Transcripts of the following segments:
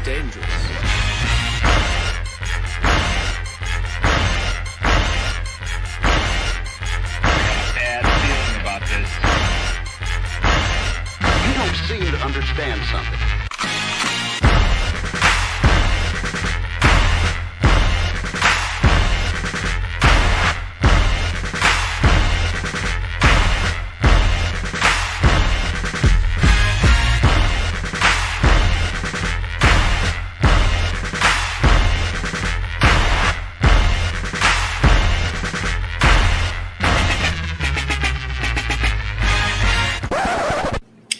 dangerous. Bad feeling about this. You don't seem to understand something.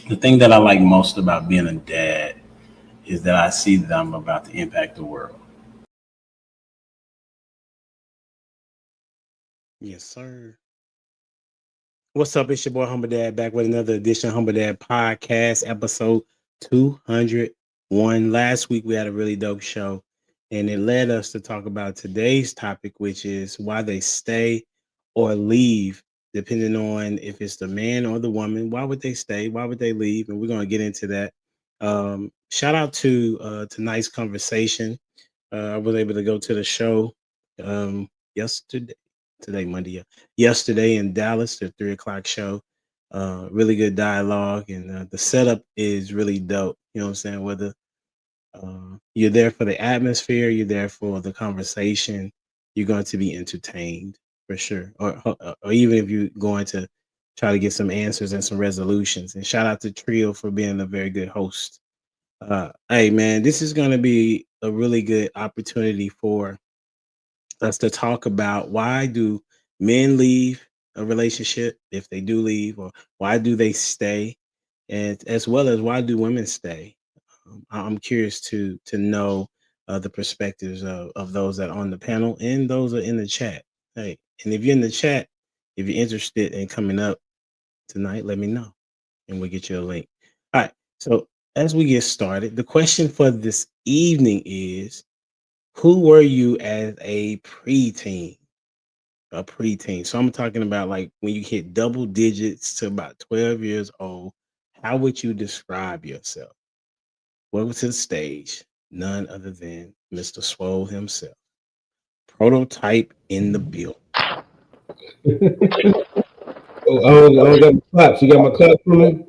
The thing that I like most about being a dad is that I see that I'm about to impact the world. Yes, sir. What's up? It's your boy Humble Dad back with another edition of Humble Dad Podcast, episode 201. Last week we had a really dope show, and it led us to talk about today's topic, which is why they stay or leave, depending on if it's the man or the woman. Why would they stay? Why would they leave? And we're going to get into that. Shout out to tonight's conversation. I was able to go to the show yesterday. Today, Monday, yesterday in Dallas, the 3:00 show. Really good dialogue, and the setup is really dope. You know what I'm saying? Whether you're there for the atmosphere, you're there for the conversation, you're going to be entertained for sure. Or even if you're going to try to get some answers and some resolutions. And shout out to Trio for being a very good host. Hey man, this is going to be a really good opportunity for us to talk about why do men leave a relationship if they do leave, or why do they stay, and as well as why do women stay. I'm curious to know the perspectives of those that are on the panel and those that are in the chat. Hey, and if you're in the chat, if you're interested in coming up tonight, let me know and we'll get you a link. All right, so as we get started, the question for this evening is, who were you as a preteen? A preteen. So I'm talking about like when you hit double digits to about 12 years old. How would you describe yourself? Welcome to the stage, none other than Mr. Swole himself. Prototype in the build. Oh, I don't got my claps. You got my claps for me?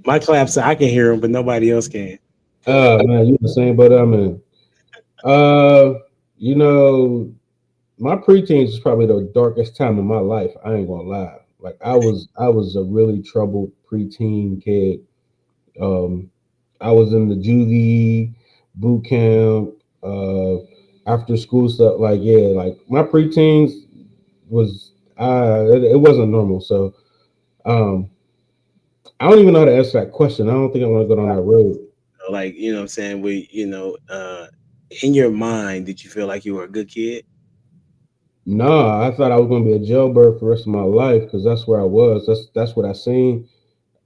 My claps, I can hear them, but nobody else can. Oh man, you the same but I'm in. You know, my preteens is probably the darkest time of my life. I ain't gonna lie. Like I was a really troubled preteen kid. Um, I was in the juvie, boot camp, after school stuff. Like yeah, like my preteens was it wasn't normal. So um, I don't even know how to answer that question. I don't think I want to go down that road. Like, you know what I'm saying? In your mind, did you feel like you were a good kid? No, I thought I was going to be a jailbird for the rest of my life because that's where I was. That's what I seen.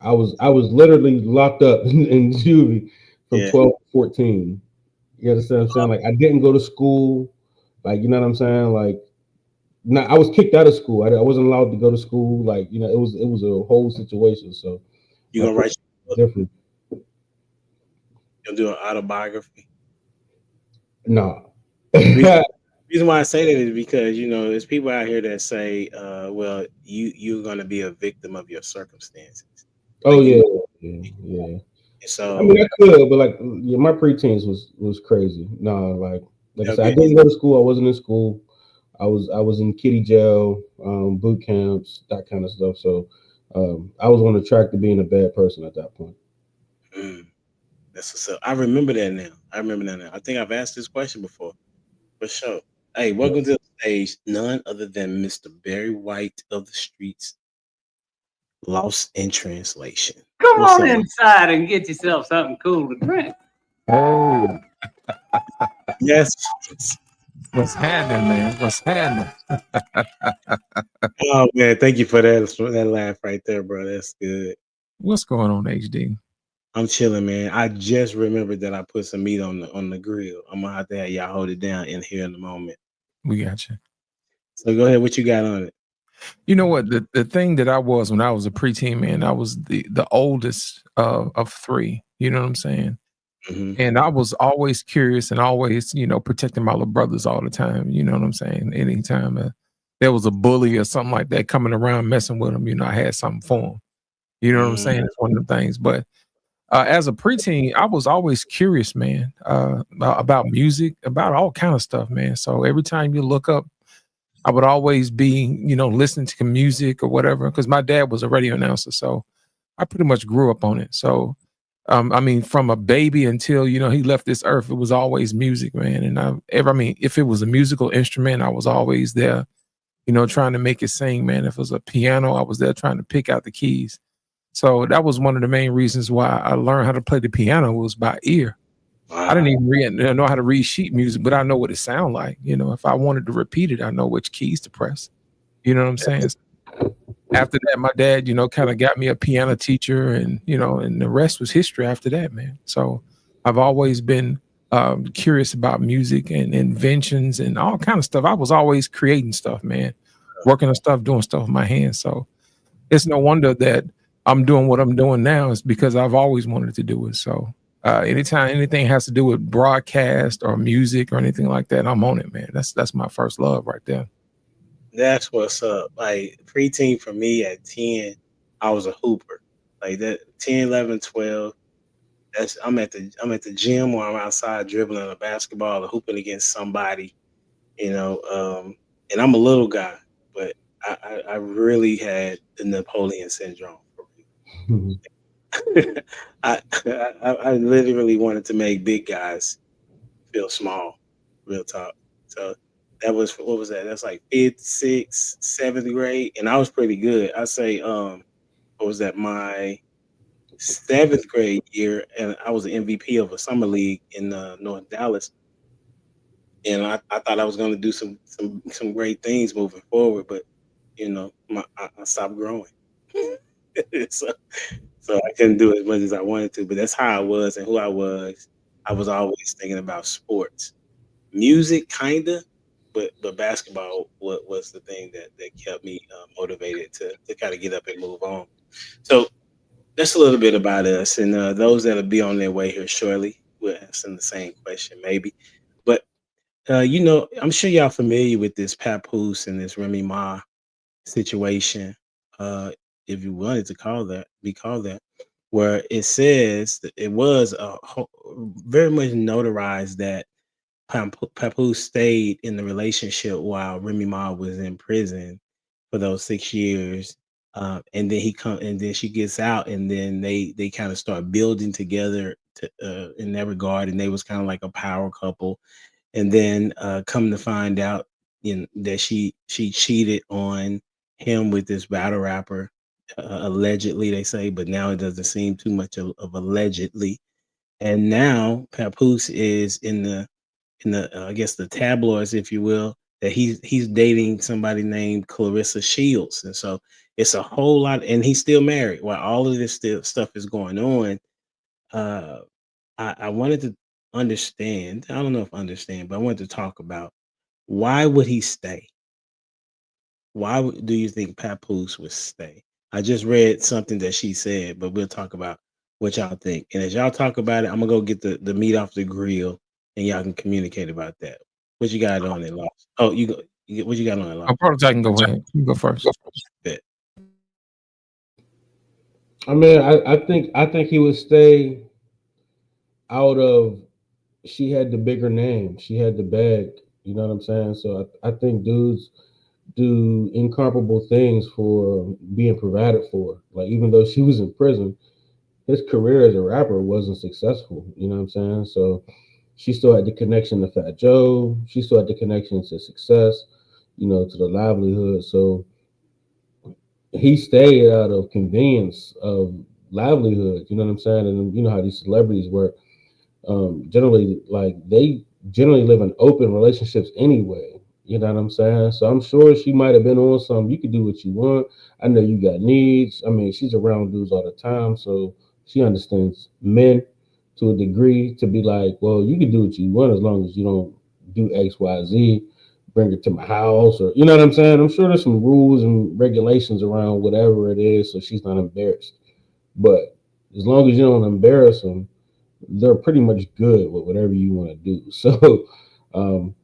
I was literally locked up in juvie from Yeah. 12 to 14. You understand what I'm saying? Like I didn't go to school. Like you know what I'm saying? Like I was kicked out of school. I wasn't allowed to go to school. Like you know, it was a whole situation. So You gonna write your book? different. You'll do an autobiography? No. Reason why I say that is because, you know, there's people out here that say, well, you're gonna be a victim of your circumstances. Oh Like, yeah. So I mean, I could, but like, yeah, my preteens was crazy. No, like I said, I okay. didn't go to school. I wasn't in school. I was in kiddie jail, boot camps, that kind of stuff. So I was on the track to being a bad person at that point. That's what's up. I remember that now. I think I've asked this question before, for sure. Hey, welcome to the stage, none other than Mr. Barry White of the streets, lost in translation. Come What's on up? inside and get yourself something cool to drink. Oh, Yes. what's happening, man? What's happening? Oh man, thank you for that laugh right there, bro. That's good. What's going on, HD? I'm chilling, man. I just remembered that I put some meat on the grill. I'm gonna have to have y'all hold it down in here in a moment. We got you. So go ahead. What you got on it? You know what? The thing that I was when I was a preteen, man, I was the oldest of three. You know what I'm saying? Mhm. And I was always curious and always, protecting my little brothers all the time. You know what I'm saying? Anytime there was a bully or something like that coming around messing with them, I had something for them. You know what I'm saying? It's one of the things. But as a preteen, I was always curious, man, about music, about all kind of stuff, man. So every time you look up, I would always be, listening to music or whatever, because my dad was a radio announcer. So I pretty much grew up on it. So, from a baby until, he left this earth, it was always music, man. And if it was a musical instrument, I was always there, trying to make it sing, man. If it was a piano, I was there trying to pick out the keys. So that was one of the main reasons why I learned how to play the piano was by ear. Wow. I didn't even know how to read sheet music, but I know what it sounds like. If I wanted to repeat it, I know which keys to press. You know what I'm saying? After that, my dad, kind of got me a piano teacher, and and the rest was history after that, man. So I've always been curious about music and inventions and all kind of stuff. I was always creating stuff, man, working on stuff, doing stuff with my hands. So it's no wonder that I'm doing what I'm doing now. Is because I've always wanted to do it. So anytime anything has to do with broadcast or music or anything like that, I'm on it, man. That's my first love right there. That's what's up. Like preteen for me at 10, I was a hooper. Like that 10, 11, 12. I'm at the gym or I'm outside dribbling a basketball or hooping against somebody, and I'm a little guy, but I really had the Napoleon syndrome. I literally wanted to make big guys feel small, real talk. So that was, what was that? That's like 5th, 6th, 7th grade, and I was pretty good. I say, what was that? My 7th grade year, and I was the MVP of a summer league in North Dallas, and I thought I was going to do some great things moving forward, but I stopped growing. So I couldn't do as much as I wanted to, but that's how I was and who I was. I was always thinking about sports, music, kinda, but basketball was the thing that kept me motivated to kind of get up and move on. So that's a little bit about us, and those that'll be on their way here shortly will ask them the same question, maybe. But I'm sure y'all familiar with this Papoose and this Remy Ma situation. If you wanted to be called that, where it says that it was very much notarized that Papoose stayed in the relationship while Remy Ma was in prison for those 6 years, and then she gets out, and then they kind of start building together in that regard, and they was kind of like a power couple, and then come to find out that she cheated on him with this battle rapper. Allegedly, they say, but now it doesn't seem too much of allegedly. And now Papoose is in the I guess the tabloids, if you will, that he's dating somebody named Clarissa Shields, and so it's a whole lot. And he's still married while all of this stuff is going on. I wanted to understand. I don't know if understand, but I wanted to talk about why would he stay? Why do you think Papoose would stay? I just read something that she said, but we'll talk about what y'all think. And as y'all talk about it, I'm gonna go get the meat off the grill, and y'all can communicate about that. What you got on it, Lost? Oh, what you got on it, Lost? Prototype can go ahead. You go first. I mean, I think he would stay out of. She had the bigger name. She had the bag. You know what I'm saying? So I think dudes do incomparable things for being provided for. Like, even though she was in prison, his career as a rapper wasn't successful. You know what I'm saying? So she still had the connection to Fat Joe. She still had the connection to success, to the livelihood. So he stayed out of convenience of livelihood. You know what I'm saying? And you know how these celebrities work. Generally, like, they generally live in open relationships anyway. You know what I'm saying? So I'm sure she might have been on some, you can do what you want. I know you got needs. I mean, she's around dudes all the time, so she understands men to a degree, to be like, well, you can do what you want as long as you don't do X, Y, Z, bring it to my house, or, you know what I'm saying? I'm sure there's some rules and regulations around whatever it is, so she's not embarrassed. But as long as you don't embarrass them, they're pretty much good with whatever you want to do. So um,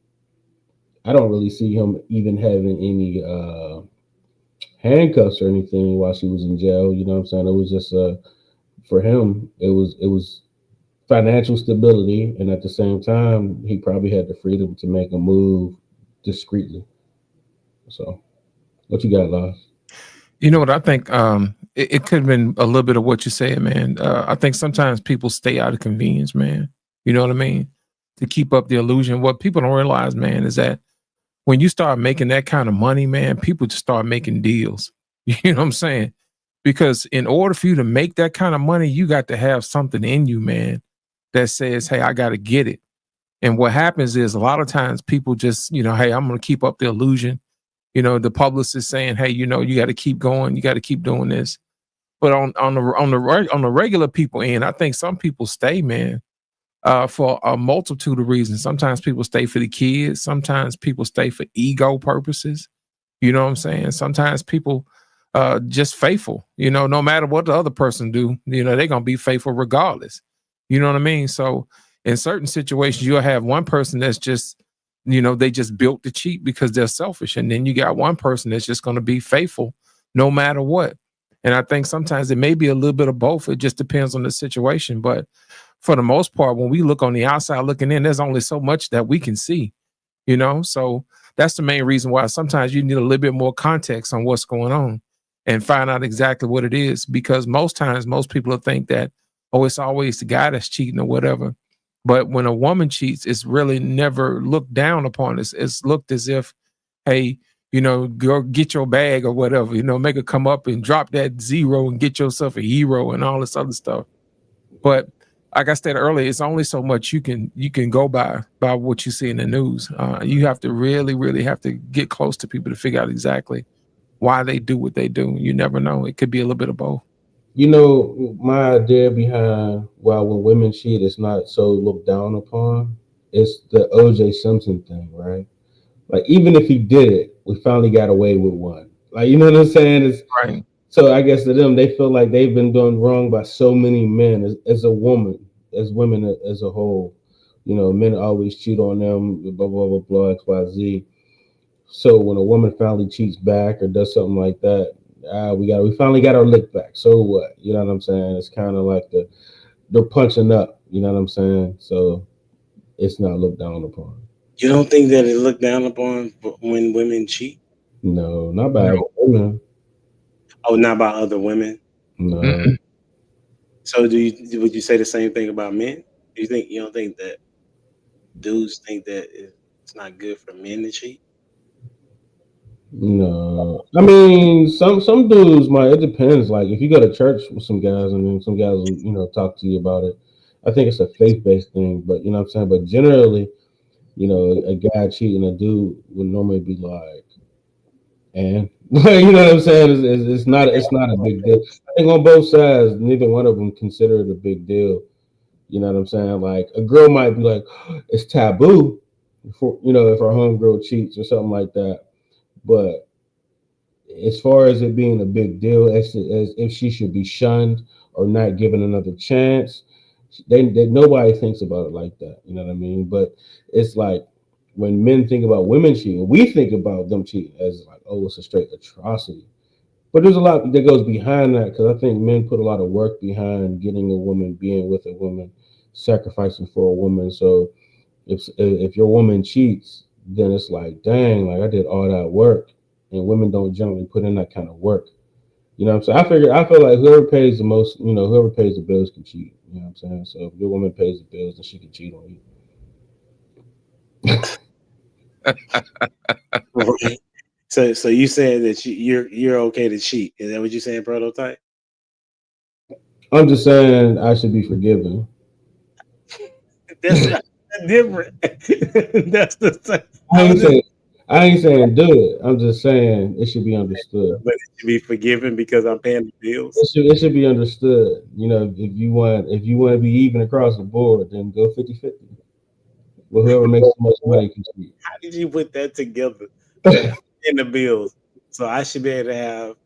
I don't really see him even having any handcuffs or anything while she was in jail. You know what I'm saying? It was just for him. It was financial stability, and at the same time, he probably had the freedom to make a move discreetly. So, what you got, Lost? You know what I think? It could have been a little bit of what you said, man. I think sometimes people stay out of convenience, man. You know what I mean? To keep up the illusion. What people don't realize, man, is that when you start making that kind of money, man, people just start making deals. You know what I'm saying? Because in order for you to make that kind of money, you got to have something in you, man, that says, hey, I got to get it. And what happens is a lot of times people just, hey, I'm going to keep up the illusion. The publicist saying, hey, you got to keep going. You got to keep doing this. But on the regular people end, I think some people stay, man, for a multitude of reasons. Sometimes people stay for the kids. Sometimes people stay for ego purposes. You know what I'm saying? Sometimes people just faithful, no matter what the other person do, they're going to be faithful regardless. You know what I mean? So in certain situations, you'll have one person that's just, they just built to cheat because they're selfish. And then you got one person that's just going to be faithful no matter what. And I think sometimes it may be a little bit of both. It just depends on the situation. But for the most part, when we look on the outside looking in, there's only so much that we can see, So that's the main reason why sometimes you need a little bit more context on what's going on and find out exactly what it is. Because most times, most people will think that, oh, it's always the guy that's cheating or whatever. But when a woman cheats, it's really never looked down upon. It's looked as if, hey, go get your bag or whatever, make her come up and drop that zero and get yourself a hero and all this other stuff. But like I said earlier, it's only so much you can go by what you see in the news. You have to really, really have to get close to people to figure out exactly why they do what they do. You never know. It could be a little bit of both. My idea behind why when women cheat, it's not so looked down upon. It's the O.J. Simpson thing, right? Like, even if he did it, we finally got away with one. Like, you know what I'm saying? It's, right. So I guess to them, they feel like they've been done wrong by so many men as a woman, as women as a whole. Men always cheat on them, blah, blah, blah, blah, X, Y, Z. So when a woman finally cheats back or does something like that, we finally got our lick back. So what? You know what I'm saying? It's kind of like they're punching up. You know what I'm saying? So it's not looked down upon. You don't think that it looked down upon when women cheat? No, not by other women. Oh, not by other women? No. Mm-mm. So would you say the same thing about men? You don't think that dudes think that it's not good for men to cheat? No, I mean some dudes might. It depends. Like if you go to church with some guys, and then some guys will talk to you about it. I think it's a faith based thing, but you know what I'm saying. But generally, a guy cheating a dude would normally be like, and you know what I'm saying. It's not a big deal. I think on both sides, neither one of them consider it a big deal. You know what I'm saying? Like a girl might be like, it's taboo, for if her homegirl cheats or something like that. But as far as it being a big deal, as if she should be shunned or not given another chance, they nobody thinks about it like that. You know what I mean? But it's like when men think about women cheating, we think about them cheating as like, oh, it's a straight atrocity. But there's a lot that goes behind that because I think men put a lot of work behind getting a woman, being with a woman, sacrificing for a woman. So if your woman cheats, then it's like, dang, like I did all that work, and women don't generally put in that kind of work. You know what I'm saying? I feel like whoever pays the most, whoever pays the bills can cheat. You know what I'm saying? So if your woman pays the bills, then she can cheat on you. Right. So you said that you're okay to cheat? Is that what you're saying, Prototype? I'm just saying I should be forgiven. That's not different. That's the same. I ain't saying do it. I'm just saying it should be understood. But it should be forgiven because I'm paying the bills. It should be understood. If you want to be even across the board, then go 50-50. Well, whoever makes the most money can cheat. How did you put that together? In the bills. So I should be able to have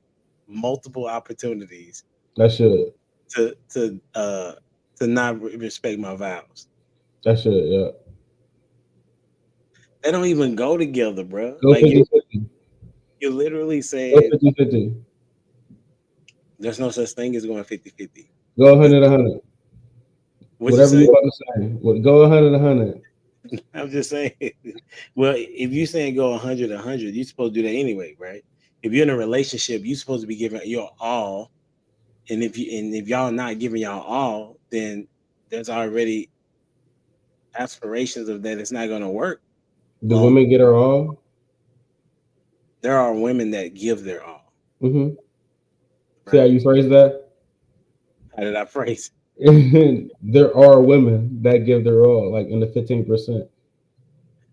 multiple opportunities. I should. To to not respect my vows. That shit, yeah. They don't even go together, bro. Go Like 50-50. you literally Go said 50-50. there's no such thing as going 50-50. Go 100-100. What you Whatever you say? want to say. Go 100-100. I'm just saying. Well, if you're saying go 100-100, you're supposed to do that anyway, right? If you're in a relationship, you're supposed to be giving your all. And if y'all not giving y'all all, then there's already aspirations of that it's not going to work. Do women get her all? There are women that give their all. Mm-hmm. See how you phrase that? How did I phrase it? There are women that give their all, like in the 15%.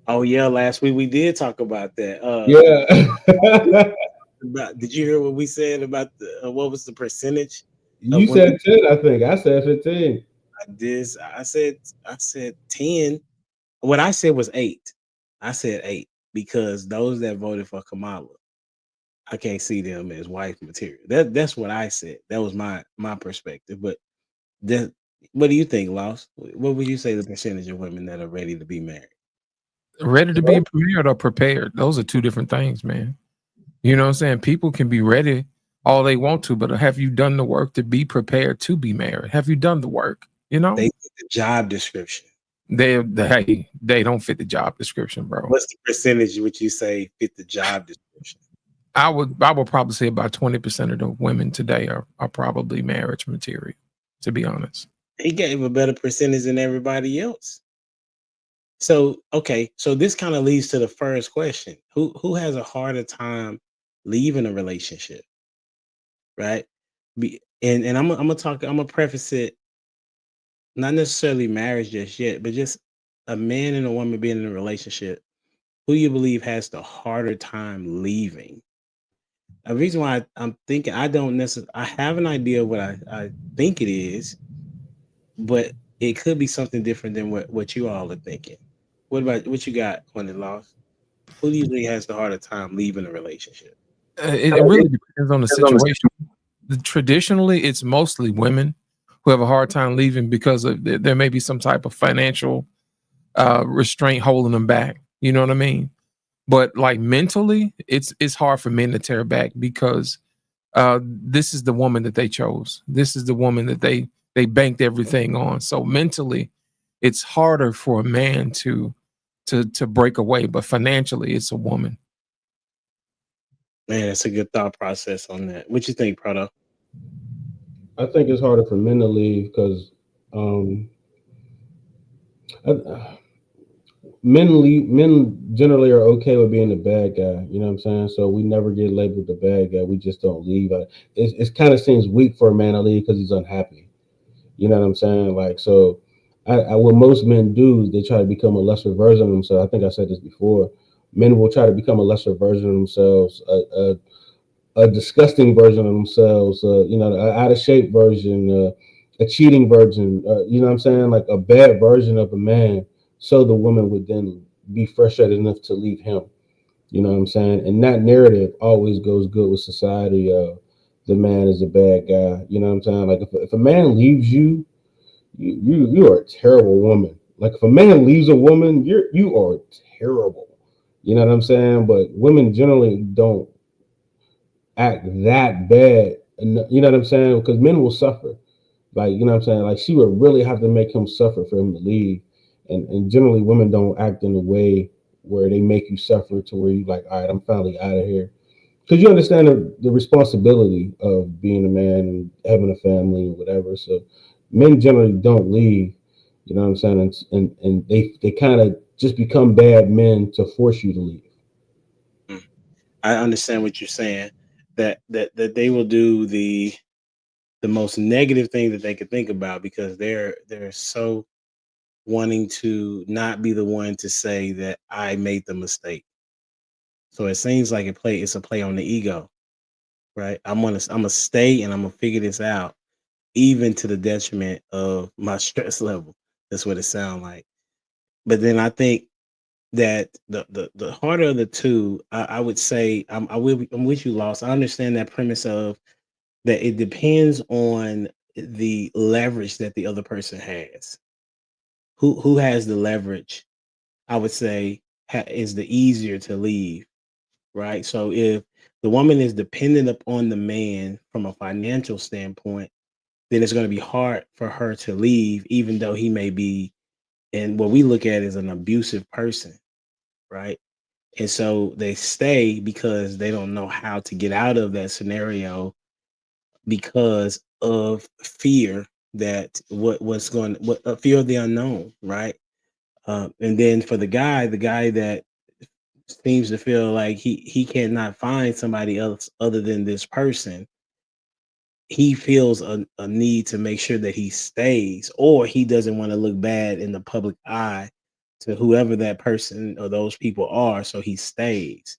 Oh yeah, last week we did talk about that. Yeah. Did you hear what we said about the what was the percentage? You said 10, I think. I said 15. I said 10. What I said was 8. I said 8 because those that voted for Kamala, I can't see them as wife material. That's what I said. That was my perspective. But what do you think, Lost? What would you say the percentage of women that are ready to be married? Ready to be married or prepared? Those are two different things, man. You know what I'm saying? People can be ready all they want to, but have you done the work to be prepared to be married? Have you done the work? You know, They fit the job description. They don't fit the job description, bro. What's the percentage would you say fit the job description? I would probably say about 20% of the women today are probably marriage material, to be honest. He gave a better percentage than everybody else. So this kind of leads to the first question. Who has a harder time leaving a relationship? Right? And I'm gonna preface it, not necessarily marriage just yet, but just a man and a woman being in a relationship. Who you believe has the harder time leaving? The reason why I'm thinking I have an idea of what I think it is, but it could be something different than what you all are thinking. What about what you got on the Lost? Who usually has the harder time leaving a relationship? It really depends on the situation. Traditionally, it's mostly women who have a hard time leaving because there may be some type of financial restraint holding them back. You know what I mean? But like mentally, it's hard for men to tear back because this is the woman that they chose. This is the woman that they banked everything on. So mentally, it's harder for a man to break away. But financially, it's a woman. Man, that's a good thought process on that. What you think, Prado? I think it's harder for men to leave because men generally are okay with being the bad guy. You know what I'm saying? So we never get labeled the bad guy. We just don't leave. It kind of seems weak for a man to leave because he's unhappy. You know what I'm saying? Like, so what most men do is they try to become a lesser version of themselves. I think I said this before. Men will try to become a lesser version of themselves, a disgusting version of themselves, an out of shape version, a cheating version, you know what I'm saying? Like a bad version of a man. So the woman would then be frustrated enough to leave him. You know what I'm saying? And that narrative always goes good with society. The man is a bad guy. You know what I'm saying? Like if a man leaves you, you are a terrible woman. Like if a man leaves a woman, you are terrible. You know what I'm saying? But women generally don't act that bad. You know what I'm saying? Because men will suffer. Like, you know what I'm saying? Like she would really have to make him suffer for him to leave. And generally women don't act in a way where they make you suffer to where you like, all right, I'm finally out of here. Because you understand the responsibility of being a man and having a family or whatever. So men generally don't leave, you know what I'm saying? And they kind of just become bad men to force you to leave. I understand what you're saying. That they will do the most negative thing that they could think about because they're so wanting to not be the one to say that I made the mistake. So it seems like it's a play on the ego, right? I'm gonna stay and I'm gonna figure this out, even to the detriment of my stress level. That's what it sounds like. But then I think that the harder of the two, I would say I'm with you, Lost. I understand that premise of that it depends on the leverage that the other person has. Who has the leverage? I would say is the easier to leave, right? So if the woman is dependent upon the man from a financial standpoint, then it's going to be hard for her to leave, even though he may be, and what we look at is an abusive person, right? And so they stay because they don't know how to get out of that scenario because of fear that fear of the unknown, right? And then for the guy that seems to feel like he cannot find somebody else other than this person, he feels a need to make sure that he stays, or he doesn't want to look bad in the public eye to whoever that person or those people are, so he stays.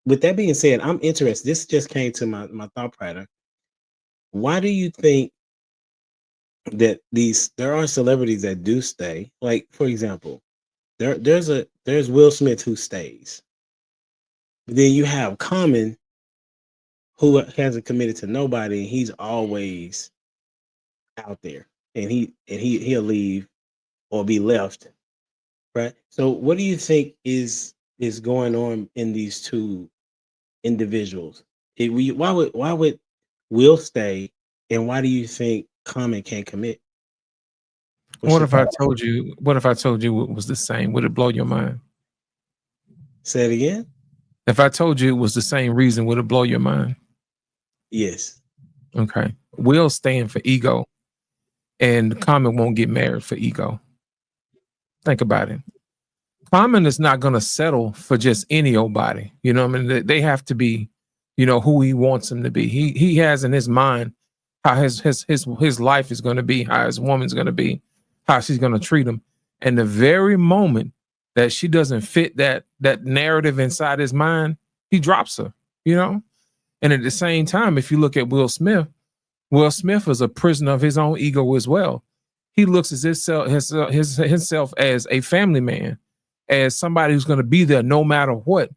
With that being said, I'm interested. This just came to my thought pattern. Why do you think that there are celebrities that do stay? Like, for example, there's Will Smith who stays. But then you have Common who hasn't committed to nobody, and he's always out there, and he'll leave or be left, right? So what do you think is going on in these two individuals? Why would Will stay, and why do you think Common can't commit? What if I told you it was the same? Would it blow your mind? Say it again. If I told you it was the same reason, would it blow your mind? Yes. Okay. Will's staying for ego, and Common won't get married for ego. Think about it. Common is not going to settle for just any old body. You know what I mean? They have to be, who he wants them to be. He has in his mind how his life is going to be, how his woman's going to be, how she's going to treat him. And the very moment that she doesn't fit that narrative inside his mind, he drops her, And at the same time, if you look at Will Smith is a prisoner of his own ego as well. He looks at himself as a family man, as somebody who's going to be there no matter what.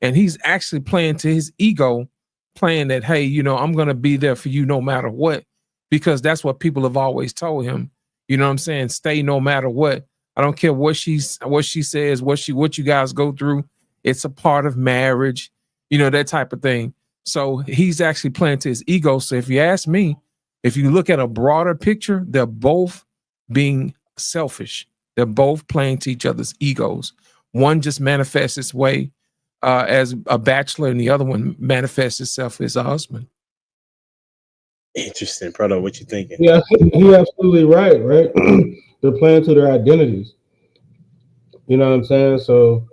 And he's actually playing to his ego, playing that, hey, I'm going to be there for you no matter what, because that's what people have always told him. You know what I'm saying? Stay no matter what. I don't care what she says, what you guys go through. It's a part of marriage, that type of thing. So he's actually playing to his ego. So if you ask me, if you look at a broader picture, they're both being selfish. They're both playing to each other's egos. One just manifests its way as a bachelor, and the other one manifests itself as a husband. Interesting, Proto. What you thinking? Yeah, he's absolutely right. They're playing to their identities. You know what I'm saying? So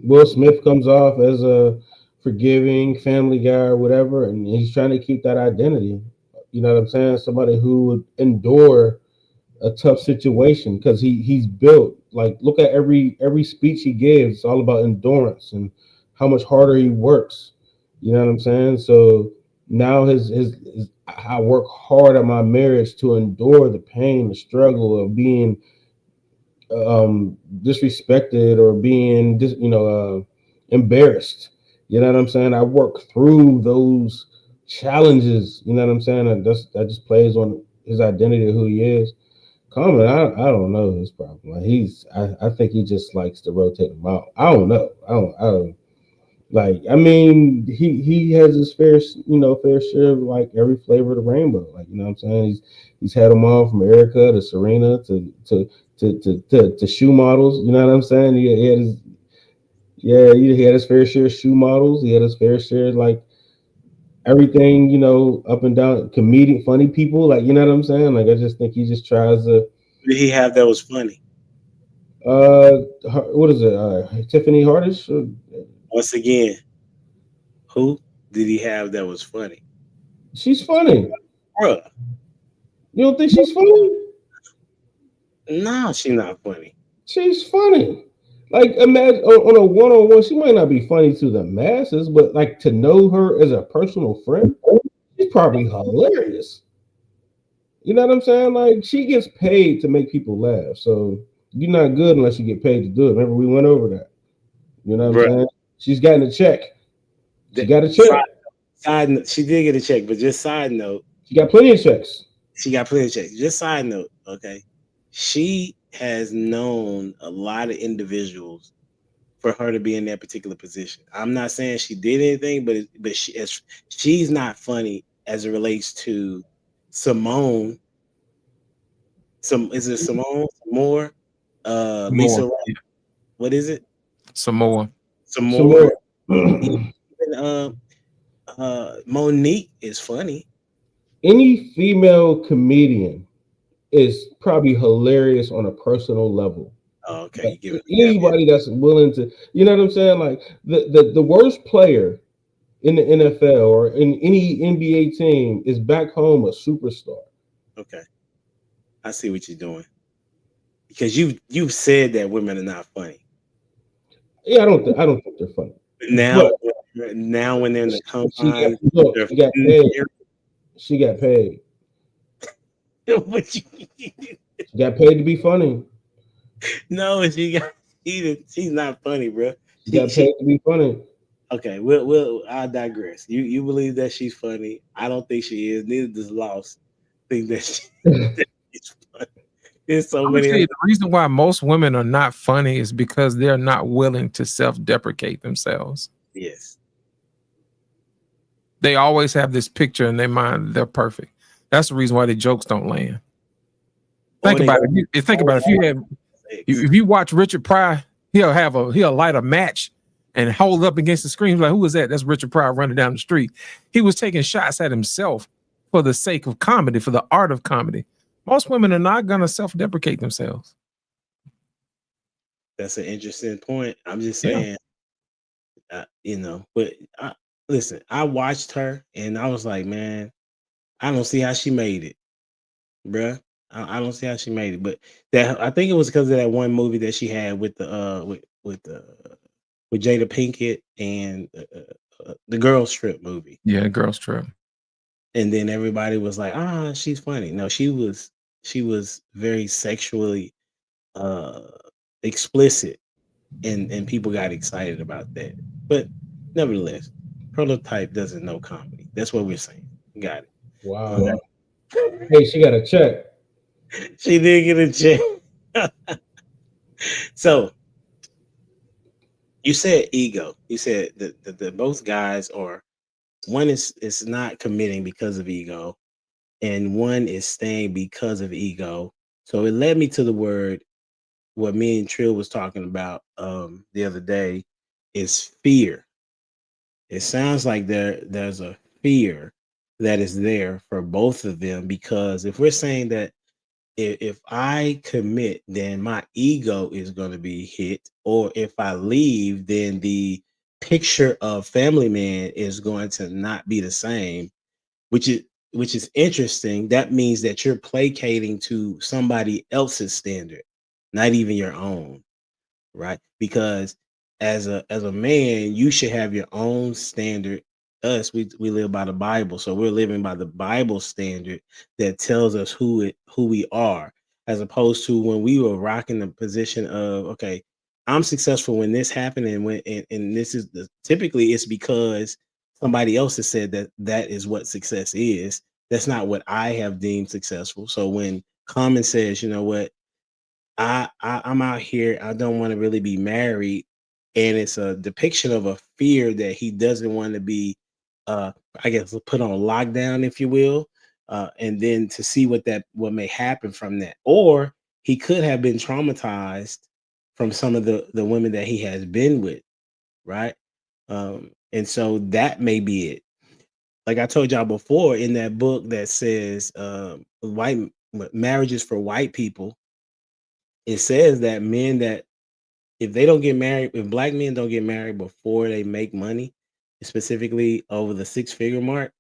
Will Smith comes off as a forgiving family guy or whatever, and he's trying to keep that identity. You know what I'm saying? Somebody who would endure a tough situation because he's built. Like, look at every speech he gives. It's all about endurance and how much harder he works. You know what I'm saying? So now his I work hard at my marriage to endure the pain, the struggle of being disrespected or being embarrassed. You know what I'm saying? I work through those challenges. You know what I'm saying? And that just plays on his identity of who he is. Common, I don't know his problem. Like I think he just likes to rotate him out. I don't know. I don't like. I mean, he has his fair share of like every flavor of the rainbow. Like, you know what I'm saying? He's had them all from Erica to Serena to shoe models. You know what I'm saying? He had his fair share of shoe models. He had his fair share of like everything, up and down, comedic, funny people. Like, you know what I'm saying? Like, I just think he just tries to. Did he have that was funny? What is it? Tiffany Haddish? Once again, who did he have that was funny? She's funny. Bruh. You don't think she's funny? No, she's not funny. She's funny. Like, imagine on a one-on-one, she might not be funny to the masses, but like to know her as a personal friend, she's probably hilarious. You know what I'm saying? Like, she gets paid to make people laugh. So you're not good unless you get paid to do it. Remember, we went over that. You know what I'm saying? She's gotten a check. She got a check. Side note, she did get a check, but just side note. She got plenty of checks. She got plenty of checks. Just side note, okay? She has known a lot of individuals for her to be in that particular position. I'm not saying she did anything, but she's not funny as it relates to Simone. Is it Simone Moore? Lisa, More. Wright? What is it? Some more. Some More. more. Monique is funny. Any female comedian is probably hilarious on a personal level. Oh, okay, you give it Anybody that's willing to, you know what I'm saying? Like the worst player in the NFL or in any NBA team is back home a superstar. Okay, I see what you're doing because you've said that women are not funny. Yeah, I don't think they're funny. Now when they're in the confines, she got paid. What She got paid to be funny. No, she's not funny, bro. She got paid to be funny. Okay, I'll digress. You believe that she's funny? I don't think she is. Neither does Lost think that she's funny. There's so many. The reason why most women are not funny is because they're not willing to self-deprecate themselves. Yes. They always have this picture in their mind that they're perfect. That's the reason why the jokes don't land. Think about it. If you watch Richard Pryor, he'll light a match and hold up against the screen. Like, who is that? That's Richard Pryor running down the street. He was taking shots at himself for the sake of comedy, for the art of comedy. Most women are not going to self-deprecate themselves. That's an interesting point. I'm just saying, but listen, I watched her and I was like, man, I don't see how she made it, bruh. I don't see how she made it, but I think it was because of that one movie that she had with the with Jada Pinkett and the Girls Trip movie. Yeah, Girls Trip. And then everybody was like, she's funny. No, she was very sexually explicit, and people got excited about that. But nevertheless, Prototype doesn't know comedy. That's what we're saying. Got it. Wow. Okay. Hey, she got a check. She did get a check. So you said ego. You said that both guys are, one is not committing because of ego, and one is staying because of ego. So it led me to the word, what me and Trill was talking about the other day, is fear. It sounds like there's a fear that is there for both of them, because if we're saying that if I commit, then my ego is going to be hit, or if I leave, then the picture of family man is going to not be the same, which is interesting. That means that you're placating to somebody else's standard, not even your own, right? Because as a man, you should have your own standard. We live by the Bible, so we're living by the Bible standard that tells us who we are, as opposed to when we were rocking the position of, okay, I'm successful when this happened, and this is typically it's because somebody else has said that is what success is. That's not what I have deemed successful. So when Common says, you know what, I'm out here, I don't want to really be married, and it's a depiction of a fear that he doesn't want to be, I guess, put on lockdown, if you will, and then to see what may happen from that. Or he could have been traumatized from some of the women that he has been with, right? And so that may be it. Like I told y'all before, in that book that says white marriages for white people, it says that men that if they don't get married, if black men don't get married before they make money, specifically over the 6-figure mark,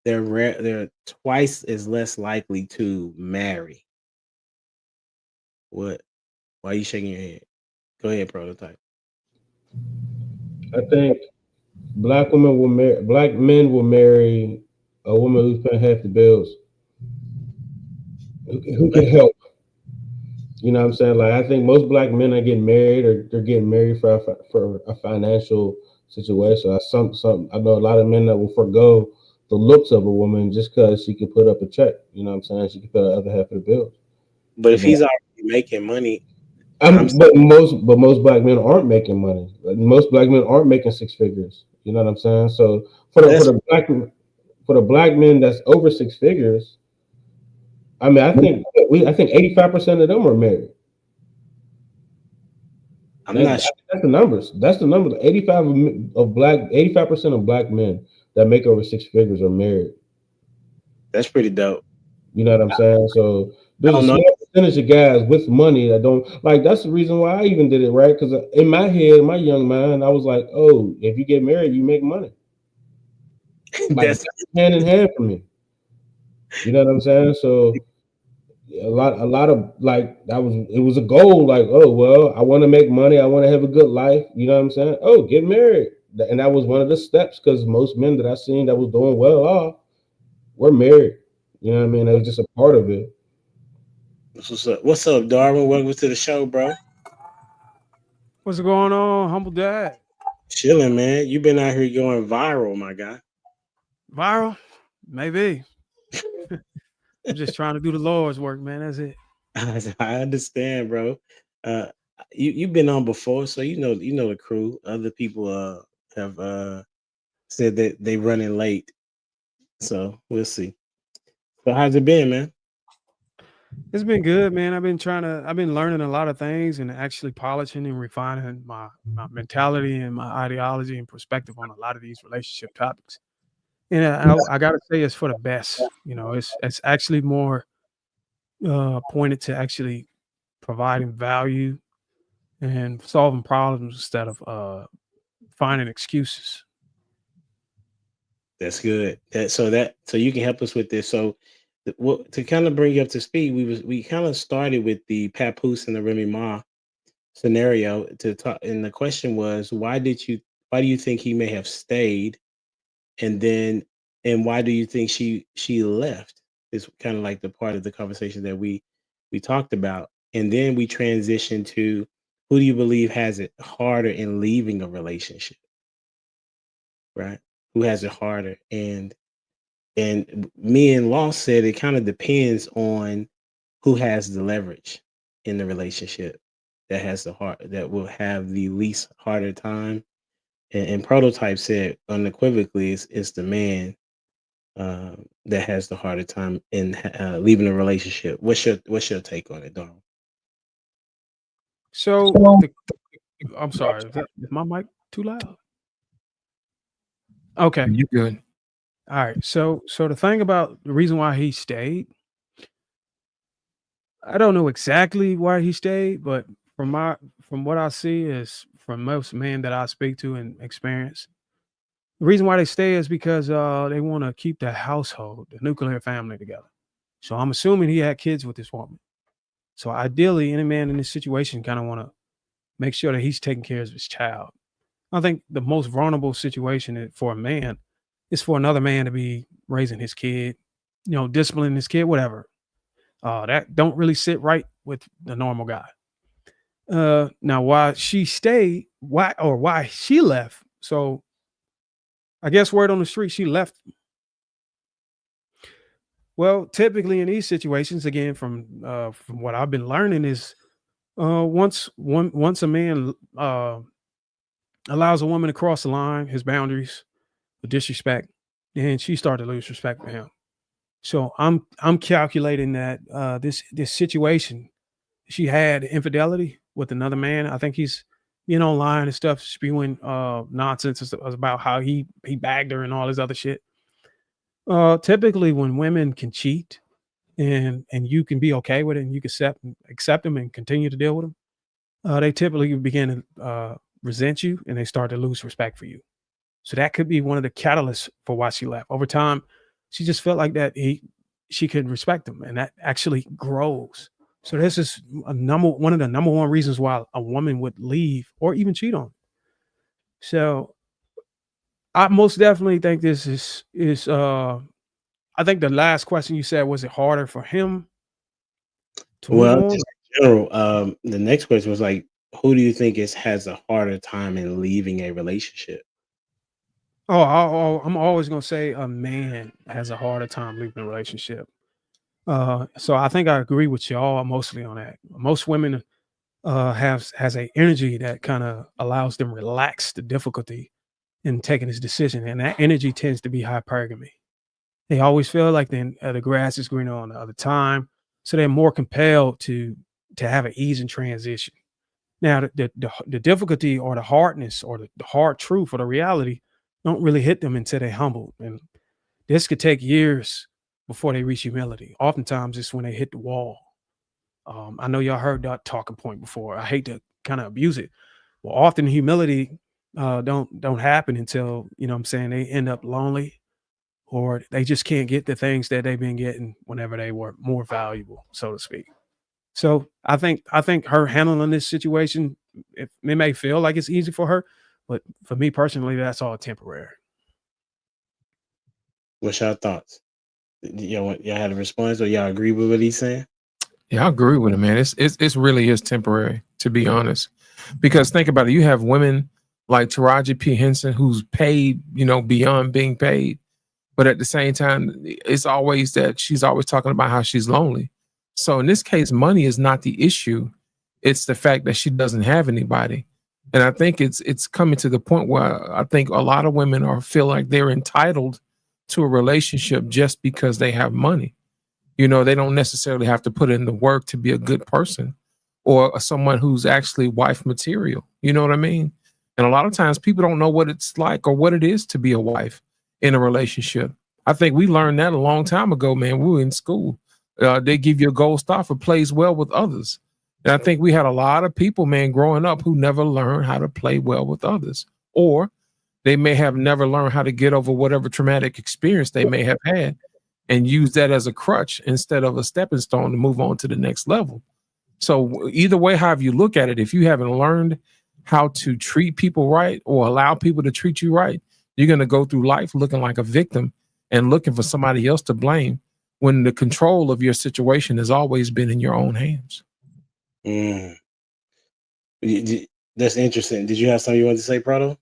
they're twice as less likely to marry. What? Why are you shaking your head? Go ahead, Prototype. I think black men will marry a woman who's paying half the bills, who can help. You know what I'm saying? Like, I think most black men are getting married, or they're getting married for a financial situation. I know a lot of men that will forego the looks of a woman just because she could put up a check. You know what I'm saying? She could pay the other half of the bills. But if Yeah. he's already making money, But most black men aren't making money. Like, most black men aren't making six figures. You know what I'm saying? So for the black men that's over six figures, I mean, I think 85% of them are married. That's the numbers. That's the numbers. 85% of black men that make over six figures are married. that's pretty dope. You know what I'm saying? So there's a don't know. small percentage of guys with money that don't like. That's the reason why I even did it, right? Because in my head, my young mind, I was like, oh, if you get married, you make money. Like, That's hand in hand for me. You know what I'm saying? So a lot of like it was a goal. Like, oh well, I want to make money. I want to have a good life. You know what I'm saying? Oh, get married, and that was one of the steps because most men that I seen that was doing well off were married. You know what I mean? That was just a part of it. What's up, Darwin? Welcome to the show, bro. What's going on, humble dad? Chilling, man. You've been out here going viral, my guy. Viral? Maybe. I'm just trying to do the Lord's work, man. That's it. I understand, bro. You've been on before, so you know the crew. Other people have said that they running late, so we'll see. So how's it been, man? It's been good, man. I've been learning a lot of things and actually polishing and refining my mentality and my ideology and perspective on a lot of these relationship topics. And I gotta say, it's for the best. You know, it's actually more pointed to actually providing value and solving problems instead of finding excuses. That's good. So you can help us with this. So to kind of bring you up to speed, we kind of started with the Papoose and the Remy Ma scenario to talk, and the question was, why do you think he may have stayed, and why do you think she left? Is kind of like the part of the conversation that we talked about, and then we transitioned to who do you believe has it harder in leaving a relationship, right? Who has it harder? And me and Law said it kind of depends on who has the leverage in the relationship that will have the least harder time. And Prototype said unequivocally it's the man that has the harder time in leaving a relationship. What's your take on it, Darwin? So I'm sorry, is my mic too loud? Okay. You good? All right. So the thing about the reason why he stayed, I don't know exactly why he stayed, but from what I see is from most men that I speak to and experience, the reason why they stay is because they want to keep the household, the nuclear family together. So I'm assuming he had kids with this woman. So ideally, any man in this situation kind of want to make sure that he's taking care of his child. I think the most vulnerable situation for a man is for another man to be raising his kid, disciplining his kid, whatever. That don't really sit right with the normal guy. Now, why she stayed, why she left. So I guess word on the street, she left. Well, typically in these situations, again, from what I've been learning is once a man allows a woman to cross the line, his boundaries, with disrespect, and she started to lose respect for him. So I'm calculating that this situation, she had infidelity with another man. I think he's online and stuff, spewing nonsense about how he bagged her and all this other shit. Typically, when women can cheat and you can be okay with it and you can accept them and continue to deal with them, they typically begin to resent you and they start to lose respect for you. So that could be one of the catalysts for why she left. Over time, she just felt like that she could respect him, and that actually grows. So this is one of the number one reasons why a woman would leave or even cheat on. So I most definitely think this is I think the last question you said, was it harder for him to move on? Just in general, the next question was like, who do you think has a harder time in leaving a relationship? I'm always gonna say a man has a harder time leaving a relationship. So I think I agree with y'all mostly on that. Most women has a energy that kind of allows them relax the difficulty in taking this decision, and that energy tends to be hypergamy. They always feel like the grass is greener on the other time, so they're more compelled to have an easy transition. Now, the difficulty or the hardness or the hard truth or the reality don't really hit them until they're humbled, and this could take years before they reach humility. Oftentimes, it's when they hit the wall. I know y'all heard that talking point before. I hate to kind of abuse it. Well, often humility don't happen until, you know what I'm saying, they end up lonely, or they just can't get the things that they've been getting whenever they were more valuable, so to speak. So I think her handling this situation, it may feel like it's easy for her, but for me personally, that's all temporary. What's your thoughts? Y'all had a response, or y'all agree with what he's saying? Yeah, I agree with him, man. It's really is temporary, to be honest. Because think about it, you have women like Taraji P. Henson who's paid, beyond being paid. But at the same time, it's always that she's always talking about how she's lonely. So in this case, money is not the issue. It's the fact that she doesn't have anybody. And I think it's coming to the point where I think a lot of women feel like they're entitled to a relationship just because they have money. They don't necessarily have to put in the work to be a good person or someone who's actually wife material. You know what I mean? And a lot of times people don't know what it's like or what it is to be a wife in a relationship. I think we learned that a long time ago, man. We were in school. They give you a gold star for plays well with others. And I think we had a lot of people, man, growing up who never learned how to play well with others, or they may have never learned how to get over whatever traumatic experience they may have had and use that as a crutch instead of a stepping stone to move on to the next level. So either way, however you look at it, if you haven't learned how to treat people right or allow people to treat you right, you're going to go through life looking like a victim and looking for somebody else to blame when the control of your situation has always been in your own hands. Mm. That's interesting. Did you have something you wanted to say, Prado?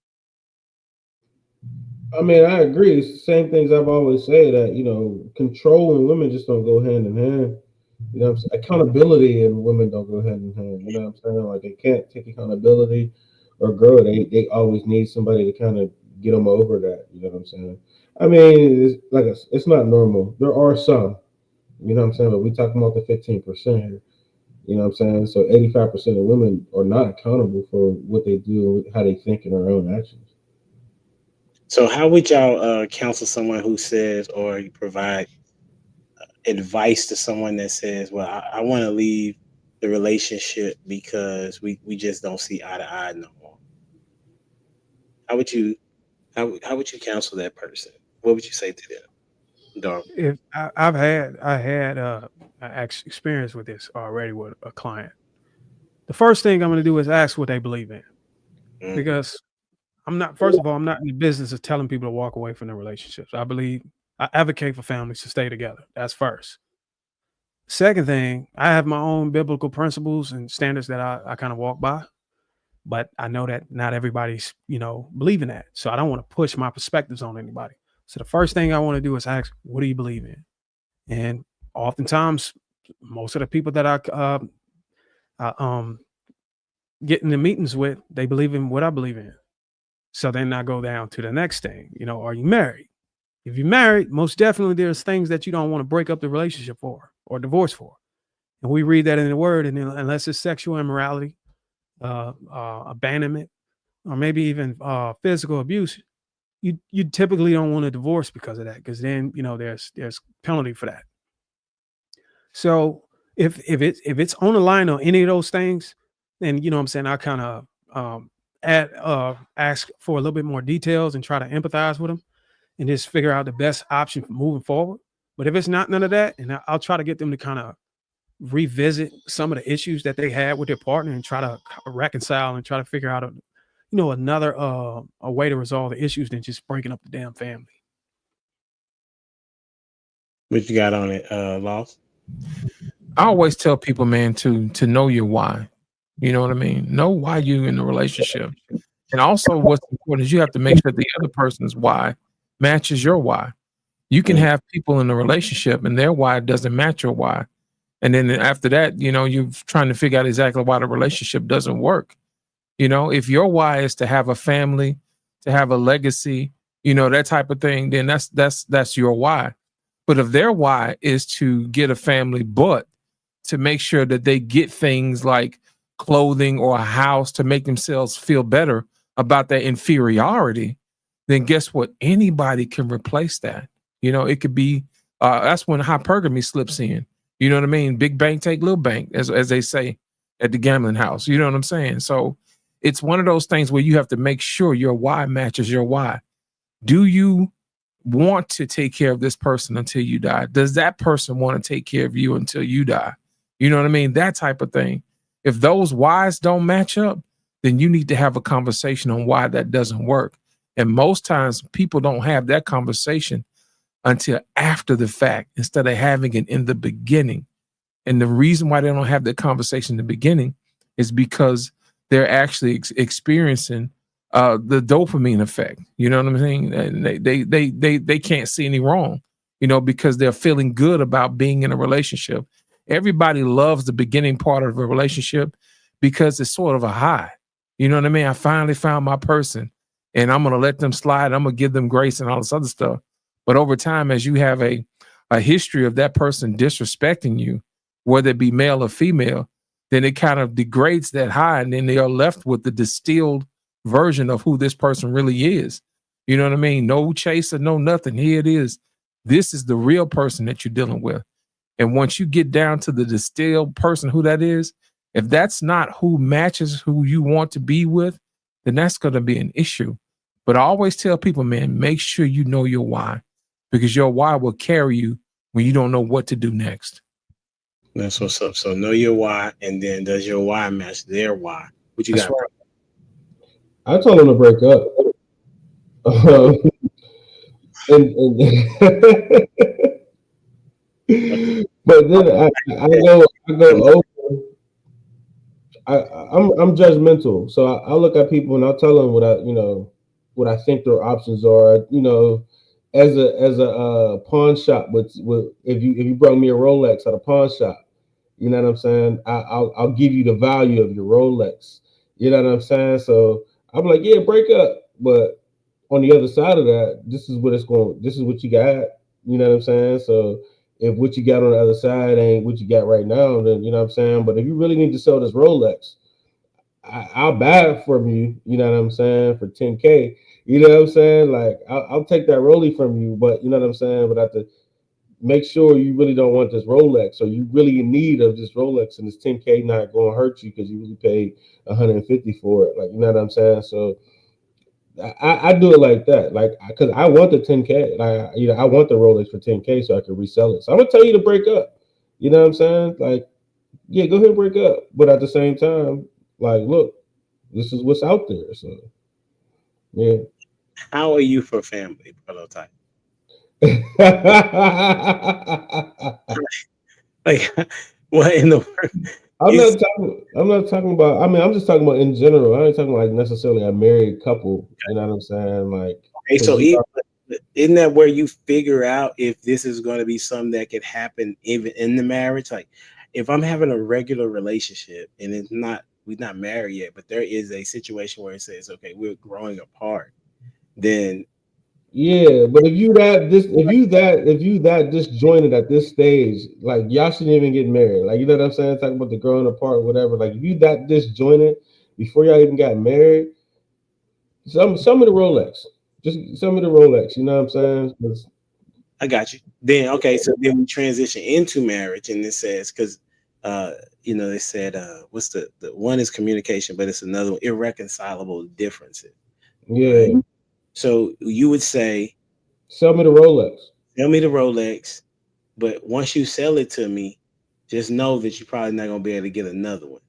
I mean, I agree. It's the same things I've always said that, control and women just don't go hand in hand. You know what I'm saying? Accountability and women don't go hand in hand. You know what I'm saying? Like they can't take accountability or grow. They always need somebody to kind of get them over that. You know what I'm saying? I mean, it's not normal. There are some, you know what I'm saying? But we talking about the 15% here. You know what I'm saying? So 85% of women are not accountable for what they do and how they think in their own actions. So how would y'all counsel someone who says, or you provide advice to someone that says, well, I want to leave the relationship because we just don't see eye to eye no more? How would you counsel that person? What would you say to them, Darwin? If I had experience with this already with a client. The first thing I'm going to do is ask what they believe in, because first of all, I'm not in the business of telling people to walk away from their relationships. I advocate for families to stay together. That's first. Second thing, I have my own biblical principles and standards that I kind of walk by, but I know that not everybody's, believing that. So I don't want to push my perspectives on anybody. So the first thing I want to do is ask, what do you believe in? And oftentimes, most of the people that I get in the meetings with, they believe in what I believe in. So then I go down to the next thing, are you married? If you're married, most definitely there's things that you don't want to break up the relationship for or divorce for. And we read that in the word, and then, unless it's sexual immorality, abandonment, or maybe even physical abuse, you typically don't want to divorce because of that, because then there's penalty for that. So if it's on the line on any of those things, then what I'm saying, I kind of ask for a little bit more details and try to empathize with them and just figure out the best option for moving forward. But if it's not none of that, and I'll try to get them to kind of revisit some of the issues that they had with their partner and try to reconcile and try to figure out another a way to resolve the issues than just breaking up the damn family. What you got on it, Loss? I always tell people, man, to know your why. You know what I mean? Know why you in the relationship. And also, what's important is you have to make sure the other person's why matches your why. You can have people in a relationship and their why doesn't match your why. And then after that, you're trying to figure out exactly why the relationship doesn't work. If your why is to have a family, to have a legacy, that type of thing, then that's your why. But if their why is to get a family, but to make sure that they get things like clothing or a house to make themselves feel better about their inferiority, then guess what? Anybody can replace that. It could be, that's when hypergamy slips in. You know what I mean? Big bank take little bank, as they say at the gambling house. You know what I'm saying? So it's one of those things where you have to make sure your why matches your why. Do you want to take care of this person until you die? Does that person want to take care of you until you die? You know what I mean? That type of thing. If those whys don't match up, then you need to have a conversation on why that doesn't work. And most times people don't have that conversation until after the fact, instead of having it in the beginning. And the reason why they don't have that conversation in the beginning is because they're actually experiencing the dopamine effect. You know what I'm saying? And they can't see any wrong, because they're feeling good about being in a relationship. Everybody loves the beginning part of a relationship because it's sort of a high. You know what I mean? I finally found my person and I'm going to let them slide. I'm going to give them grace and all this other stuff. But over time, as you have a history of that person disrespecting you, whether it be male or female, then it kind of degrades that high. And then they are left with the distilled version of who this person really is. You know what I mean? No chaser, no nothing. Here it is. This is the real person that you're dealing with. And once you get down to the distilled person, who that is, if that's not who matches who you want to be with, then that's going to be an issue. But I always tell people, man, make sure you know your why, because your why will carry you when you don't know what to do next. That's what's up. So know your why, and then does your why match their why? What you That's got? right. I told him to break up. But then I go over. I'm judgmental, so I look at people and I'll tell them what I think their options are. As a pawn shop with if you brought me a Rolex at a pawn shop, you know what I'm saying? I'll give you the value of your Rolex. You know what I'm saying? So I'm like, yeah, break up. But on the other side of that, this is what you got. You know what I'm saying? So if what you got on the other side ain't what you got right now, then you know what I'm saying? But if you really need to sell this Rolex, I'll buy it from you, you know what I'm saying, for 10K. You know what I'm saying? Like I'll take that Rollie from you, but you know what I'm saying? But I have to make sure you really don't want this Rolex, or you really in need of this Rolex, and this 10K not going to hurt you because you really paid 150 for it. Like, you know what I'm saying? So I do it like that, like, because I want the 10K. I want the Rolex for 10K so I can resell it. So I'm gonna tell you to break up. You know what I'm saying? Like, yeah, go ahead and break up, but at the same time, like, look, this is what's out there. So, yeah. How are you for family, Prototype? Like, what in the world? I'm not talking about. I mean, I'm just talking about in general. I ain't talking like necessarily a married couple. You know what I'm saying? Like, okay, so isn't that where you figure out if this is going to be something that could happen even in the marriage? Like, if I'm having a regular relationship and we're not married yet, but there is a situation where it says, okay, we're growing apart, then yeah. But if you that disjointed at this stage, like, y'all shouldn't even get married. Like, you know what I'm saying? Talking about the growing apart, whatever. Like, if you that disjointed before y'all even got married, some of the Rolex. Just some of the Rolex. You know what I'm saying? I got you. Then okay, so then we transition into marriage, and it says because they said what's the one is communication, but it's another one, irreconcilable differences. Yeah. Right? So you would say, sell me the Rolex. Sell me the Rolex, but once you sell it to me, just know that you're probably not gonna be able to get another one,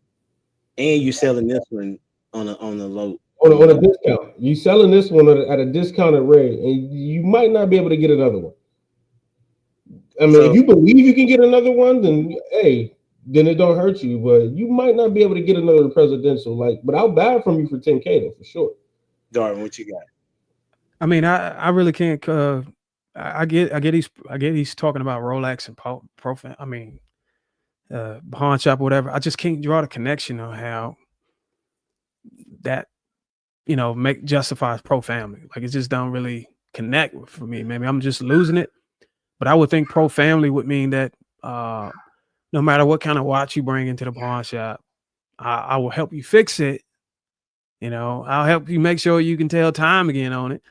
and you're selling this one on a low. On a discount. You selling this one at a discounted rate, and you might not be able to get another one. I mean, if you believe you can get another one, then then it don't hurt you. But you might not be able to get another presidential. But I'll buy it from you for 10K though, for sure. Darwin, what you got? I mean, I really can't. I get he's talking about Rolex and Profan. I mean, pawn shop or whatever. I just can't draw the connection on how that make justifies pro family. Like it just don't really connect for me. Maybe I'm just losing it, but I would think pro family would mean that no matter what kind of watch you bring into the pawn shop, I will help you fix it. I'll help you make sure you can tell time again on it,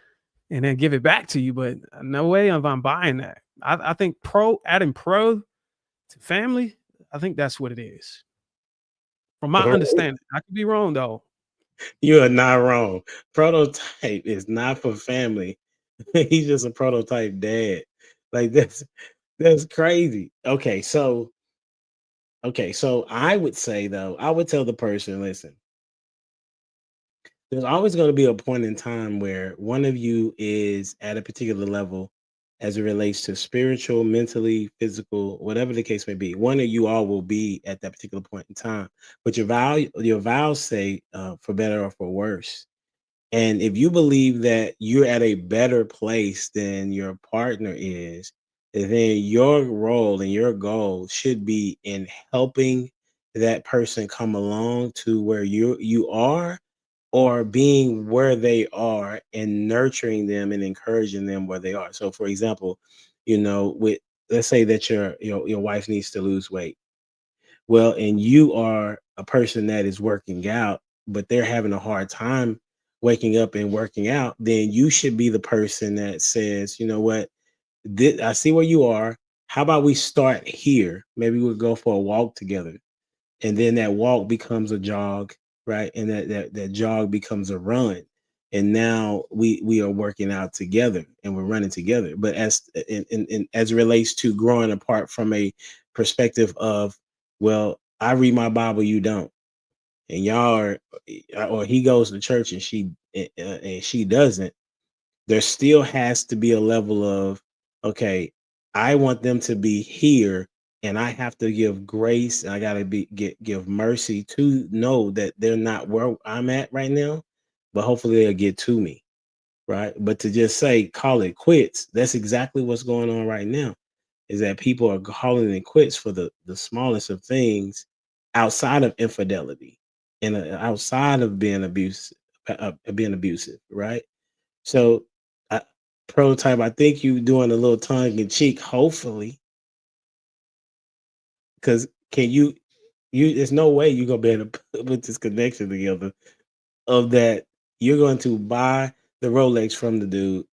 and then give it back to you. But no way if I'm buying that. I think adding pro to family, I think that's what it is. From my understanding, I could be wrong though. You are not wrong. Prototype is not for family. He's just a prototype dad. Like that's crazy. Okay, so I would say though, I would tell the person, listen, there's always going to be a point in time where one of you is at a particular level as it relates to spiritual, mentally, physical, whatever the case may be. One of you all will be at that particular point in time. But your vows say for better or for worse. And if you believe that you're at a better place than your partner is, then your role and your goal should be in helping that person come along to where you are, or being where they are and nurturing them and encouraging them where they are. So for example, with let's say that your wife needs to lose weight. Well, and you are a person that is working out, but they're having a hard time waking up and working out, then you should be the person that says, you know what, I see where you are. How about we start here? Maybe we'll go for a walk together. And then that walk becomes a jog, right? And that jog becomes a run. And now we are working out together and we're running together. But as it relates to growing apart from a perspective of, well, I read my Bible, you don't, and y'all are, or he goes to church and she doesn't. There still has to be a level of, okay, I want them to be here, and I have to give grace, and I gotta give mercy to know that they're not where I'm at right now, but hopefully they'll get to me, right? But to just say call it quits, that's exactly what's going on right now. Is that people are calling it quits for the smallest of things, outside of infidelity and outside of being abusive, right? So, prototype, I think you doing a little tongue in cheek, hopefully, because can you? There's no way you're gonna be able to put this connection together of that you're going to buy the Rolex from the dude,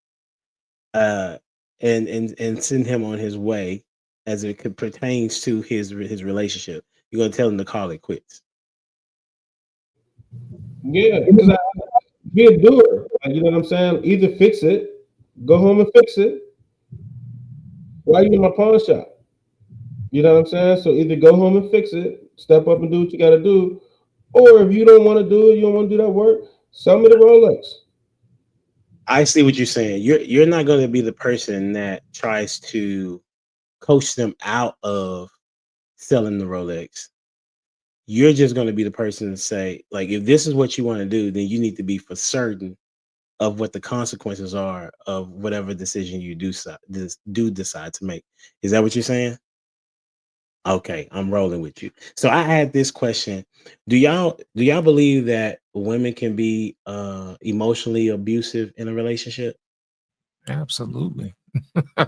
and send him on his way as it pertains to his relationship. You're gonna tell him to call it quits. Yeah, because I be a doer. Like, you know what I'm saying? Either fix it, go home and fix it. Why you in my pawn shop? You know what I'm saying? So either go home and fix it, step up and do what you got to do, or if you don't want to do it, you don't want to do that work, sell me the Rolex. I see what you're saying. You're not going to be the person that tries to coach them out of selling the Rolex. You're just going to be the person to say, like, if this is what you want to do, then you need to be for certain of what the consequences are of whatever decision you do decide to make. Is that what you're saying? Okay, I'm rolling with you. So I had this question. Do y'all believe that women can be emotionally abusive in a relationship? Absolutely. Do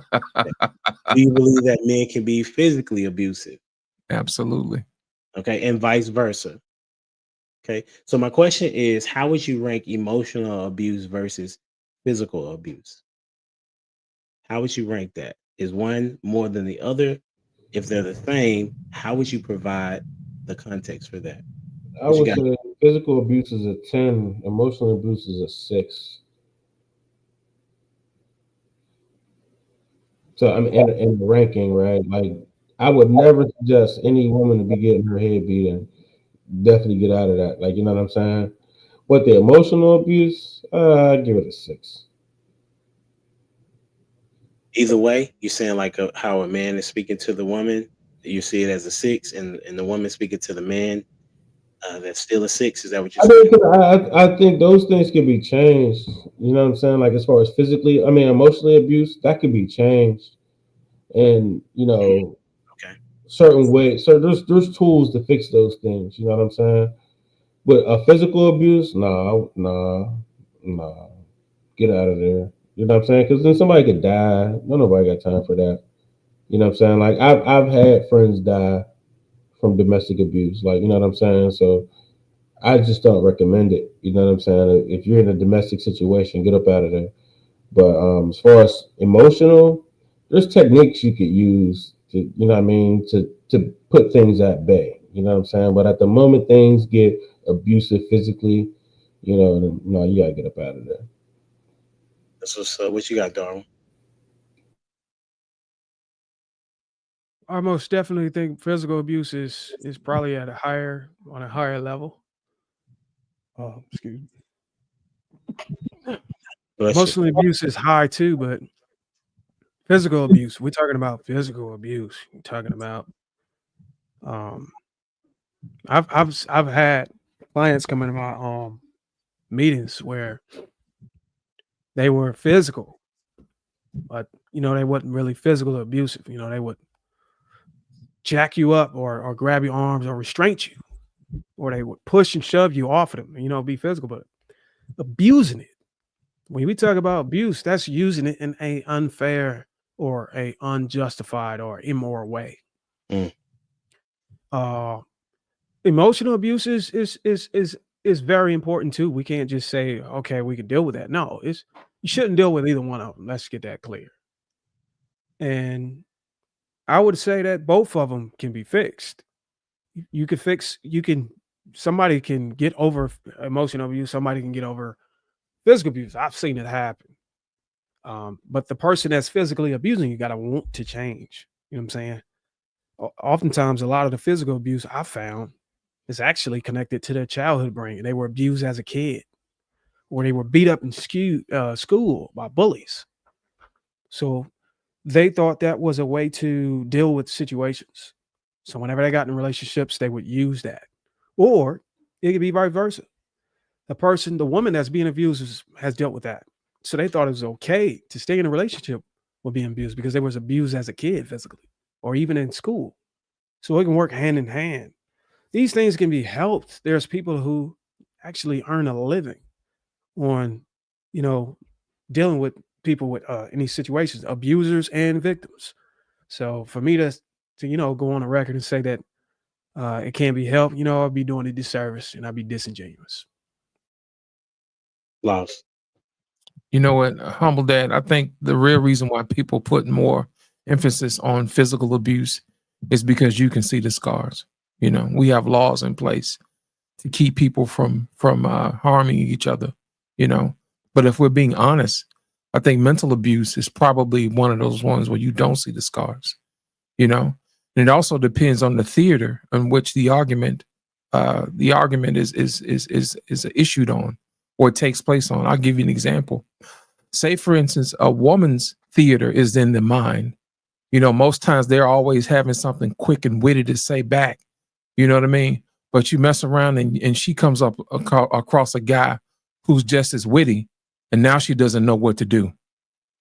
you believe that men can be physically abusive? Absolutely. Okay, and vice versa. Okay, so my question is, how would you rank emotional abuse versus physical abuse? How would you rank that? Is one more than the other? If they're the same, how would you provide the context for that? I would say physical abuse is a 10, emotional abuse is a 6. So I'm in the ranking, right? Like, I would never suggest any woman to be getting her head beat and definitely get out of that. Like, you know what I'm saying? But the emotional abuse, I give it a 6. Either way, you're saying like how a man is speaking to the woman, you see it as a 6, and the woman speaking to the man, That's still a 6. Is that what you're I saying? think I think those things can be changed. You know what I'm saying? Like as far as physically, I mean, emotionally abuse that can be changed, and Okay. certain ways. So there's tools to fix those things. You know what I'm saying? But physical abuse, nah, get out of there. You know what I'm saying? Because then somebody could die. No, nobody got time for that. You know what I'm saying? Like I've had friends die from domestic abuse. Like you know what I'm saying? So I just don't recommend it. You know what I'm saying? If you're in a domestic situation, get up out of there. But as far as emotional, there's techniques you could use to, you know what I mean, to put things at bay. You know what I'm saying? But at the moment things get abusive physically, then, no, you gotta get up out of there. That's what's up. What you got, Darwin? I most definitely think physical abuse is probably on a higher level. Excuse me. Bless you. Emotional abuse is high too, but physical abuse, we're talking about physical abuse. We're talking about I've had clients come into my meetings where they were physical, but they wasn't really physical or abusive. They would jack you up or grab your arms or restraint you, or they would push and shove you off of them, be physical, but abusing it. When we talk about abuse, that's using it in a unfair or a unjustified or immoral way. Mm. Emotional abuse is very important too. We can't just say, okay, we can deal with that. No, you shouldn't deal with either one of them. Let's get that clear. And I would say that both of them can be fixed. Somebody can get over emotional abuse. Somebody can get over physical abuse. I've seen it happen. But the person that's physically abusing you got to want to change. You know what I'm saying? Oftentimes, a lot of the physical abuse I found is actually connected to their childhood brain. They were abused as a kid, or they were beat up in school by bullies. So they thought that was a way to deal with situations. So whenever they got in relationships, they would use that. Or it could be vice versa. The woman that's being abused has dealt with that. So they thought it was okay to stay in a relationship with being abused because they was abused as a kid physically or even in school. So it can work hand in hand. These things can be helped. There's people who actually earn a living on, dealing with people with in these situations, abusers and victims. So for me to go on a record and say that it can't be helped, I'd be doing a disservice and I'd be disingenuous. Lost. You know what, Humble Dad, I think the real reason why people put more emphasis on physical abuse is because you can see the scars. We have laws in place to keep people from harming each other, But if we're being honest, I think mental abuse is probably one of those ones where you don't see the scars, And it also depends on the theater in which the argument is issued on or takes place on. I'll give you an example. Say, for instance, a woman's theater is in the mind. Most times they're always having something quick and witty to say back. You know what I mean? But you mess around and she comes up across a guy who's just as witty, and now she doesn't know what to do.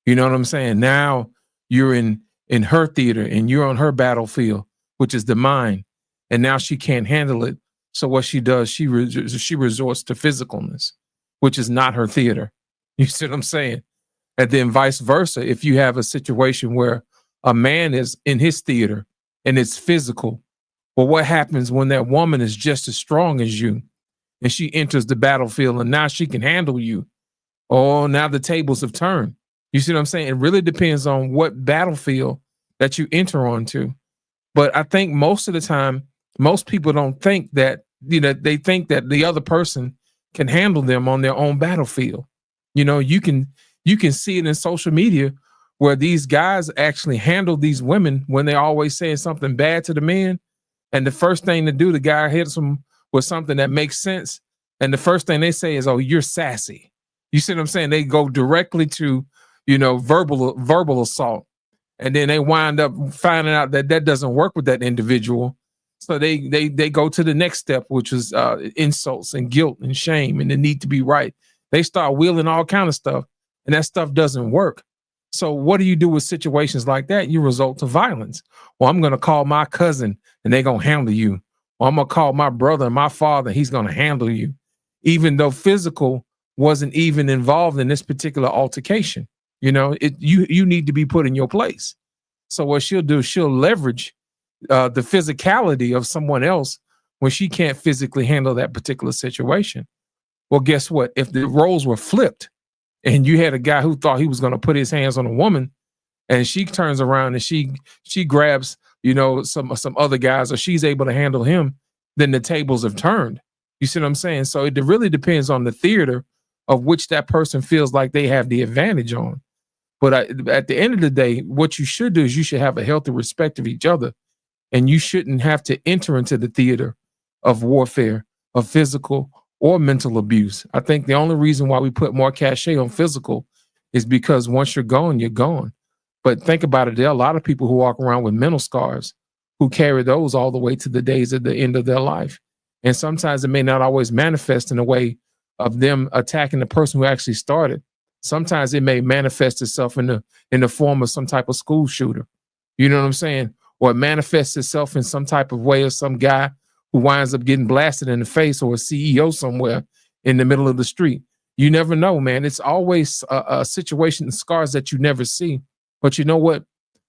You know what I'm saying? Now you're in her theater and you're on her battlefield, which is the mind, and now she can't handle it. So what she does, she resorts to physicalness, which is not her theater. You see what I'm saying? And then vice versa. If you have a situation where a man is in his theater and it's physical, well, what happens when that woman is just as strong as you and she enters the battlefield and now she can handle you? Oh, now the tables have turned. You see what I'm saying? It really depends on what battlefield that you enter onto. But I think most of the time, most people don't think that, they think that the other person can handle them on their own battlefield. You can see it in social media where these guys actually handle these women when they're always saying something bad to the men. And the first thing to do, the guy hits them with something that makes sense. And the first thing they say is, oh, you're sassy. You see what I'm saying? They go directly to, verbal assault. And then they wind up finding out that doesn't work with that individual. So they go to the next step, which is insults and guilt and shame and the need to be right. They start wheeling all kind of stuff, and that stuff doesn't work. So what do you do with situations like that? You result to violence. Well, I'm going to call my cousin and they're going to handle you. Or I'm going to call my brother and my father, and he's going to handle you. Even though physical wasn't even involved in this particular altercation. You know, you need to be put in your place. So what she'll do, she'll leverage the physicality of someone else when she can't physically handle that particular situation. Well, guess what? If the roles were flipped and you had a guy who thought he was going to put his hands on a woman, and she turns around and she grabs, you know, some other guys, or she's able to handle him, then the tables have turned. You see what I'm saying? So it really depends on the theater of which that person feels like they have the advantage on. But at the end of the day, what you should do is you should have a healthy respect of each other, and you shouldn't have to enter into the theater of warfare, of physical or mental abuse. I think the only reason why we put more cachet on physical is because once you're gone, you're gone. But think about it. There are a lot of people who walk around with mental scars who carry those all the way to the days of the end of their life. And sometimes it may not always manifest in a way of them attacking the person who actually started. Sometimes it may manifest itself in the form of some type of school shooter. You know what I'm saying? Or it manifests itself in some type of way of some guy who winds up getting blasted in the face, or a CEO somewhere in the middle of the street. You never know, man. It's always a situation and scars that you never see. But you know what?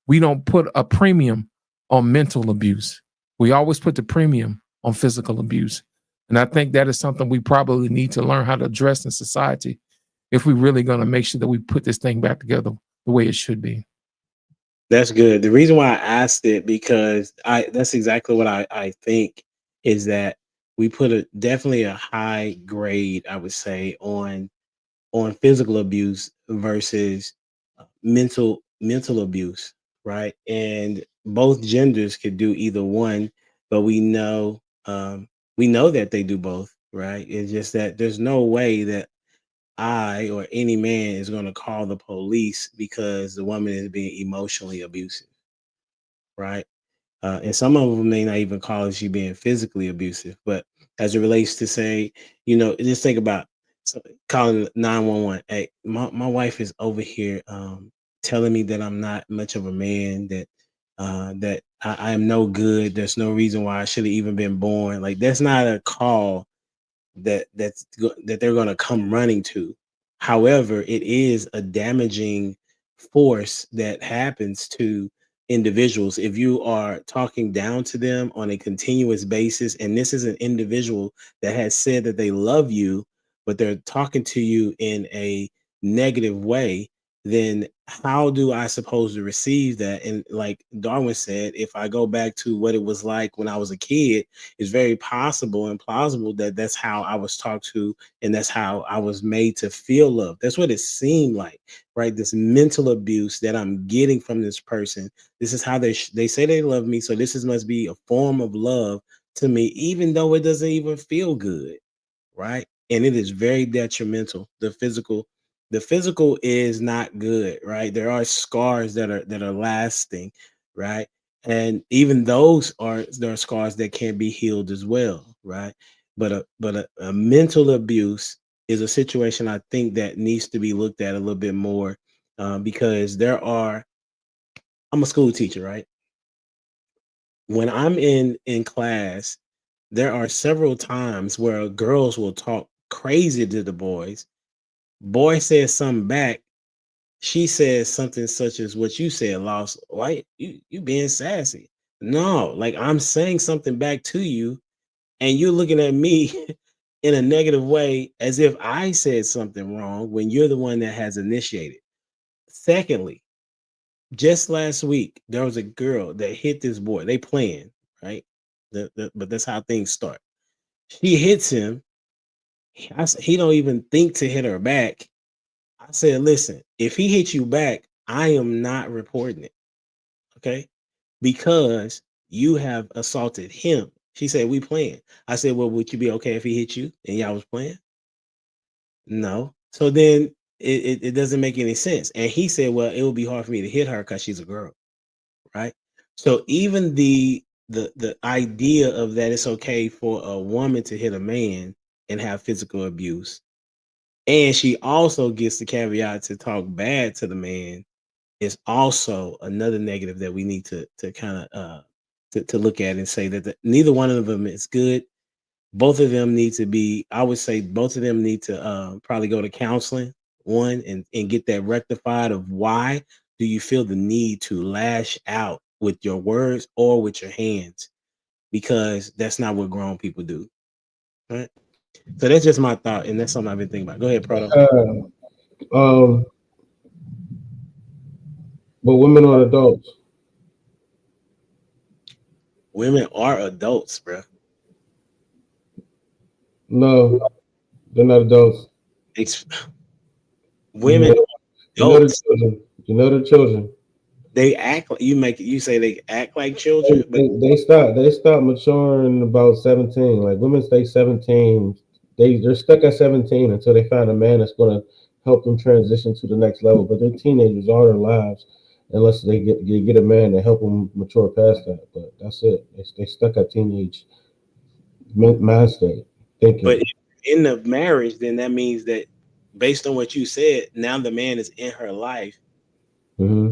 We don't put a premium on mental abuse. We always put the premium on physical abuse. And I think that is something we probably need to learn how to address in society if we're really going to make sure that we put this thing back together the way it should be. That's good. The reason why I asked it, because that's exactly what I think, is that we put definitely a high grade, I would say, on physical abuse versus mental abuse, right? And both genders could do either one, but we know that they do both, right? It's just that there's no way that I or any man is going to call the police because the woman is being emotionally abusive, right? And some of them may not even call it she being physically abusive. But as it relates to, say, you know, just think about calling 911. Hey, my wife is over here telling me that I'm not much of a man, that I am no good. There's no reason why I should have even been born. Like, that's not a call that they're going to come running to. However, it is a damaging force that happens to individuals if you are talking down to them on a continuous basis. And this is an individual that has said that they love you, but they're talking to you in a negative way. Then how do I suppose to receive that? And like Darwin said, if I go back to what it was like when I was a kid, it's very possible and plausible that that's how I was talked to, and that's how I was made to feel loved. That's what it seemed like, right? This mental abuse that I'm getting from this person. This is how they say they love me, so this must be a form of love to me, even though it doesn't even feel good, right? And it is very detrimental. The physical is not good, right? There are scars that are lasting, right? And even there are scars that can be healed as well, right? But a mental abuse is a situation I think that needs to be looked at a little bit more, because I'm a school teacher, right? When I'm in class, there are several times where girls will talk crazy to the boys. Boy says something back. She says something such as what you said, Lost. Why you being sassy? No, like, I'm saying something back to you, and you're looking at me in a negative way as if I said something wrong when you're the one that has initiated. Secondly, just last week, there was a girl that hit this boy. They playing, right? But that's how things start. She hits him. He don't even think to hit her back. I said, listen, if he hits you back, I am not reporting it. Okay? Because you have assaulted him. She said, we playing. I said, well, would you be okay if he hit you and y'all was playing? No. So then it doesn't make any sense. And he said, well, it would be hard for me to hit her because she's a girl. Right? So even the the idea of that it's okay for a woman to hit a man and have physical abuse, and she also gets the caveat to talk bad to the man, is also another negative that we need to kind of to look at and say that neither one of them is good. Both of them need to be, I would say both of them need to probably go to counseling, one, and get that rectified of why do you feel the need to lash out with your words or with your hands, because that's not what grown people do, right? So that's just my thought, and that's something I've been thinking about. Go ahead, Proto. But women are adults. Women are adults, bro. No, they're not adults. Women, you know the children. You know the children. They act like you say they act like children, but they stop maturing about 17. Like women stay 17. They're stuck at 17 until they find a man that's going to help them transition to the next level. But they're teenagers all their lives, unless they get a man to help them mature past that. But that's it. They stuck at teenage mind state thinking. But in the marriage, then that means that based on what you said, now the man is in her life. Mm-hmm.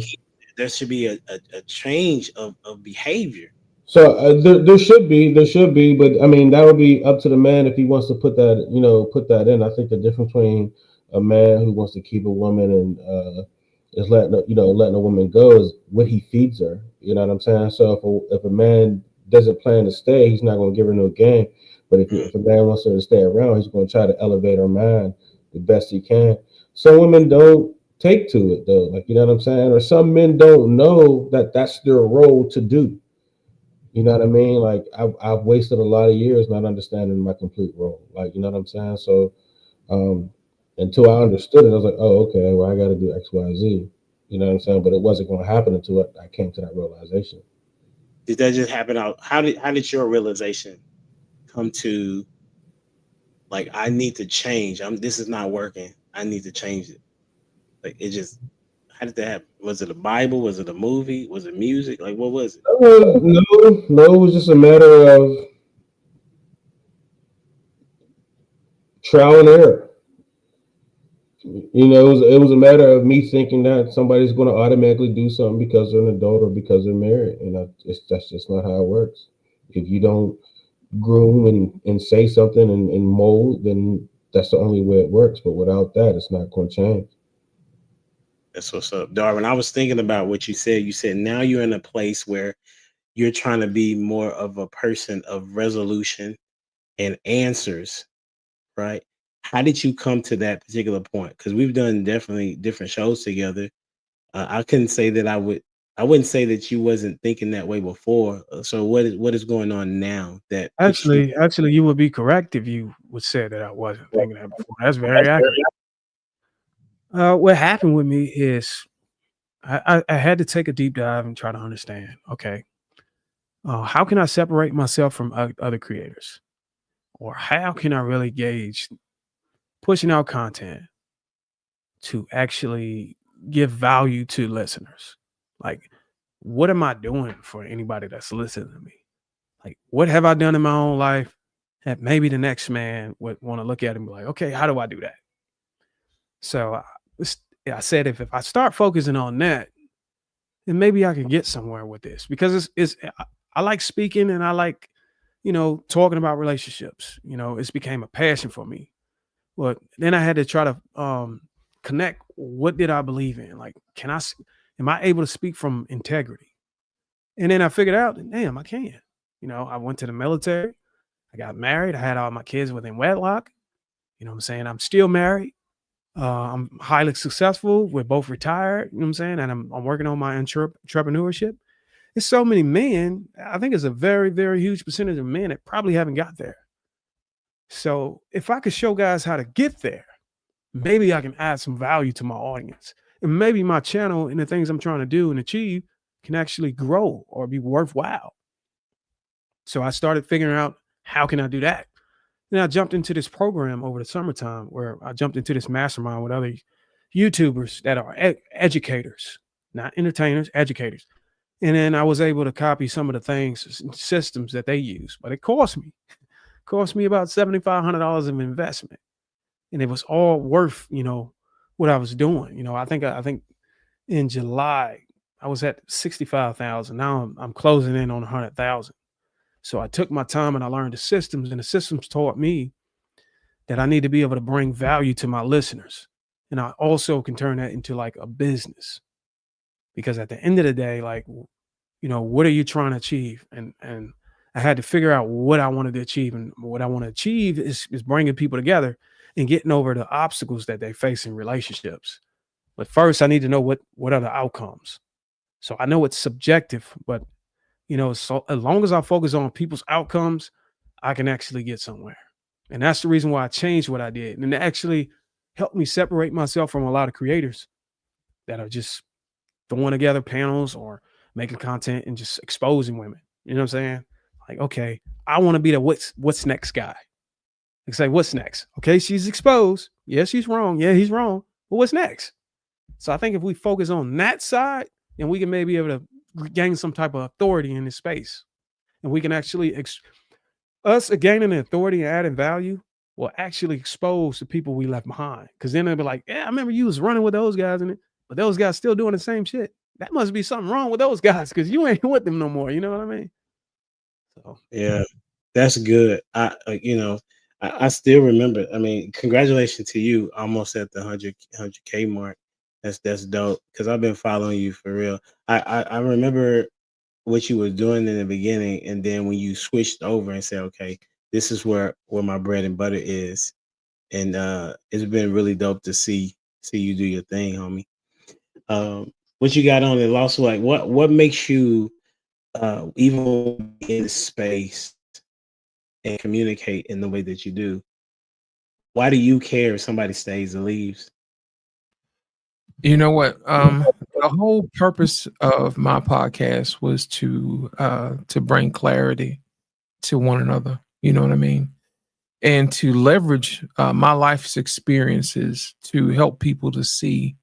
There should be a change of behavior. So there should be, but I mean that would be up to the man if he wants to put that in. I think the difference between a man who wants to keep a woman and is letting a woman go is what he feeds her. You know what I'm saying? So if a man doesn't plan to stay, he's not going to give her no game. But if a man wants her to stay around, he's going to try to elevate her mind the best he can. Some women don't take to it though, like, you know what I'm saying? Or some men don't know that that's their role to do. You know what I mean? Like I've wasted a lot of years not understanding my complete role. Like, you know what I'm saying? So until I understood it, I was like, oh, okay, well, I got to do X, Y, Z. You know what I'm saying? But it wasn't going to happen until I came to that realization. Did that just happen out? How did your realization come to? Like, I need to change. This is not working. I need to change it. Like, it just. How did that happen? Was it a Bible? Was it a movie? Was it music? Like, what was it? No, it was just a matter of trial and error. You know, it was a matter of me thinking that somebody's going to automatically do something because they're an adult or because they're married, and that's just not how it works. If you don't groom and say something and mold, then that's the only way it works. But without that, it's not going to change. That's what's up, Darwin. I was thinking about what you said. You said now you're in a place where you're trying to be more of a person of resolution and answers, right? How did you come to that particular point? Because we've done definitely different shows together. I couldn't say that I wouldn't say that you wasn't thinking that way before. So what is going on now that actually you would be correct if you would say that I wasn't thinking that before. That's very accurate. What happened with me is I had to take a deep dive and try to understand, okay, how can I separate myself from other creators? Or how can I really gauge pushing out content to actually give value to listeners? Like, what am I doing for anybody that's listening to me? Like, what have I done in my own life that maybe the next man would want to look at and be like, okay, how do I do that? So I said, if I start focusing on that, then maybe I can get somewhere with this, because I like speaking and I like, talking about relationships. It's became a passion for me. But then I had to try to connect. What did I believe in? Like, am I able to speak from integrity? And then I figured out, damn, I can. I went to the military. I got married. I had all my kids within wedlock. You know what I'm saying? I'm still married. I'm highly successful. We're both retired. You know what I'm saying? And I'm working on my entrepreneurship. There's so many men. I think it's a very, very huge percentage of men that probably haven't got there. So if I could show guys how to get there, maybe I can add some value to my audience. And maybe my channel and the things I'm trying to do and achieve can actually grow or be worthwhile. So I started figuring out, how can I do that? Then I jumped into this program over the summertime where I jumped into this mastermind with other YouTubers that are educators, not entertainers, educators. And then I was able to copy some of the things, systems that they use, but it cost me about $7,500 of investment, and it was all worth, what I was doing. I think in July I was at 65,000. Now I'm closing in on 100,000. So I took my time and I learned the systems, and the systems taught me that I need to be able to bring value to my listeners. And I also can turn that into like a business, because at the end of the day, like, what are you trying to achieve? And I had to figure out what I wanted to achieve. And what I want to achieve is bringing people together and getting over the obstacles that they face in relationships. But first I need to know what are the outcomes. So I know it's subjective, but so as long as I focus on people's outcomes, I can actually get somewhere. And that's the reason why I changed what I did. And it actually helped me separate myself from a lot of creators that are just throwing together panels or making content and just exposing women. You know what I'm saying? Like, okay, I want to be the what's next guy. Like, say, what's next? Okay, she's exposed. Yeah, she's wrong. Yeah, he's wrong. But what's next? So I think if we focus on that side, then we can maybe be able to gain some type of authority in this space. And we can actually, us gaining the authority and adding value will actually expose the people we left behind. Because then they'll be like, yeah, I remember you was running with those guys in it, but those guys still doing the same shit. That must be something wrong with those guys, because you ain't with them no more. You know what I mean? So Yeah, that's good. I still remember. I mean, congratulations to you, almost at the 100K mark. That's dope, because I've been following you for real. I remember what you were doing in the beginning, and then when you switched over and said, okay, this is where my bread and butter is. And it's been really dope to see you do your thing, homie. What you got on it also, like what makes you even in space and communicate in the way that you do? Why do you care if somebody stays or leaves? You know what? The whole purpose of my podcast was to bring clarity to one another. You know what I mean? And to leverage my life's experiences to help people to see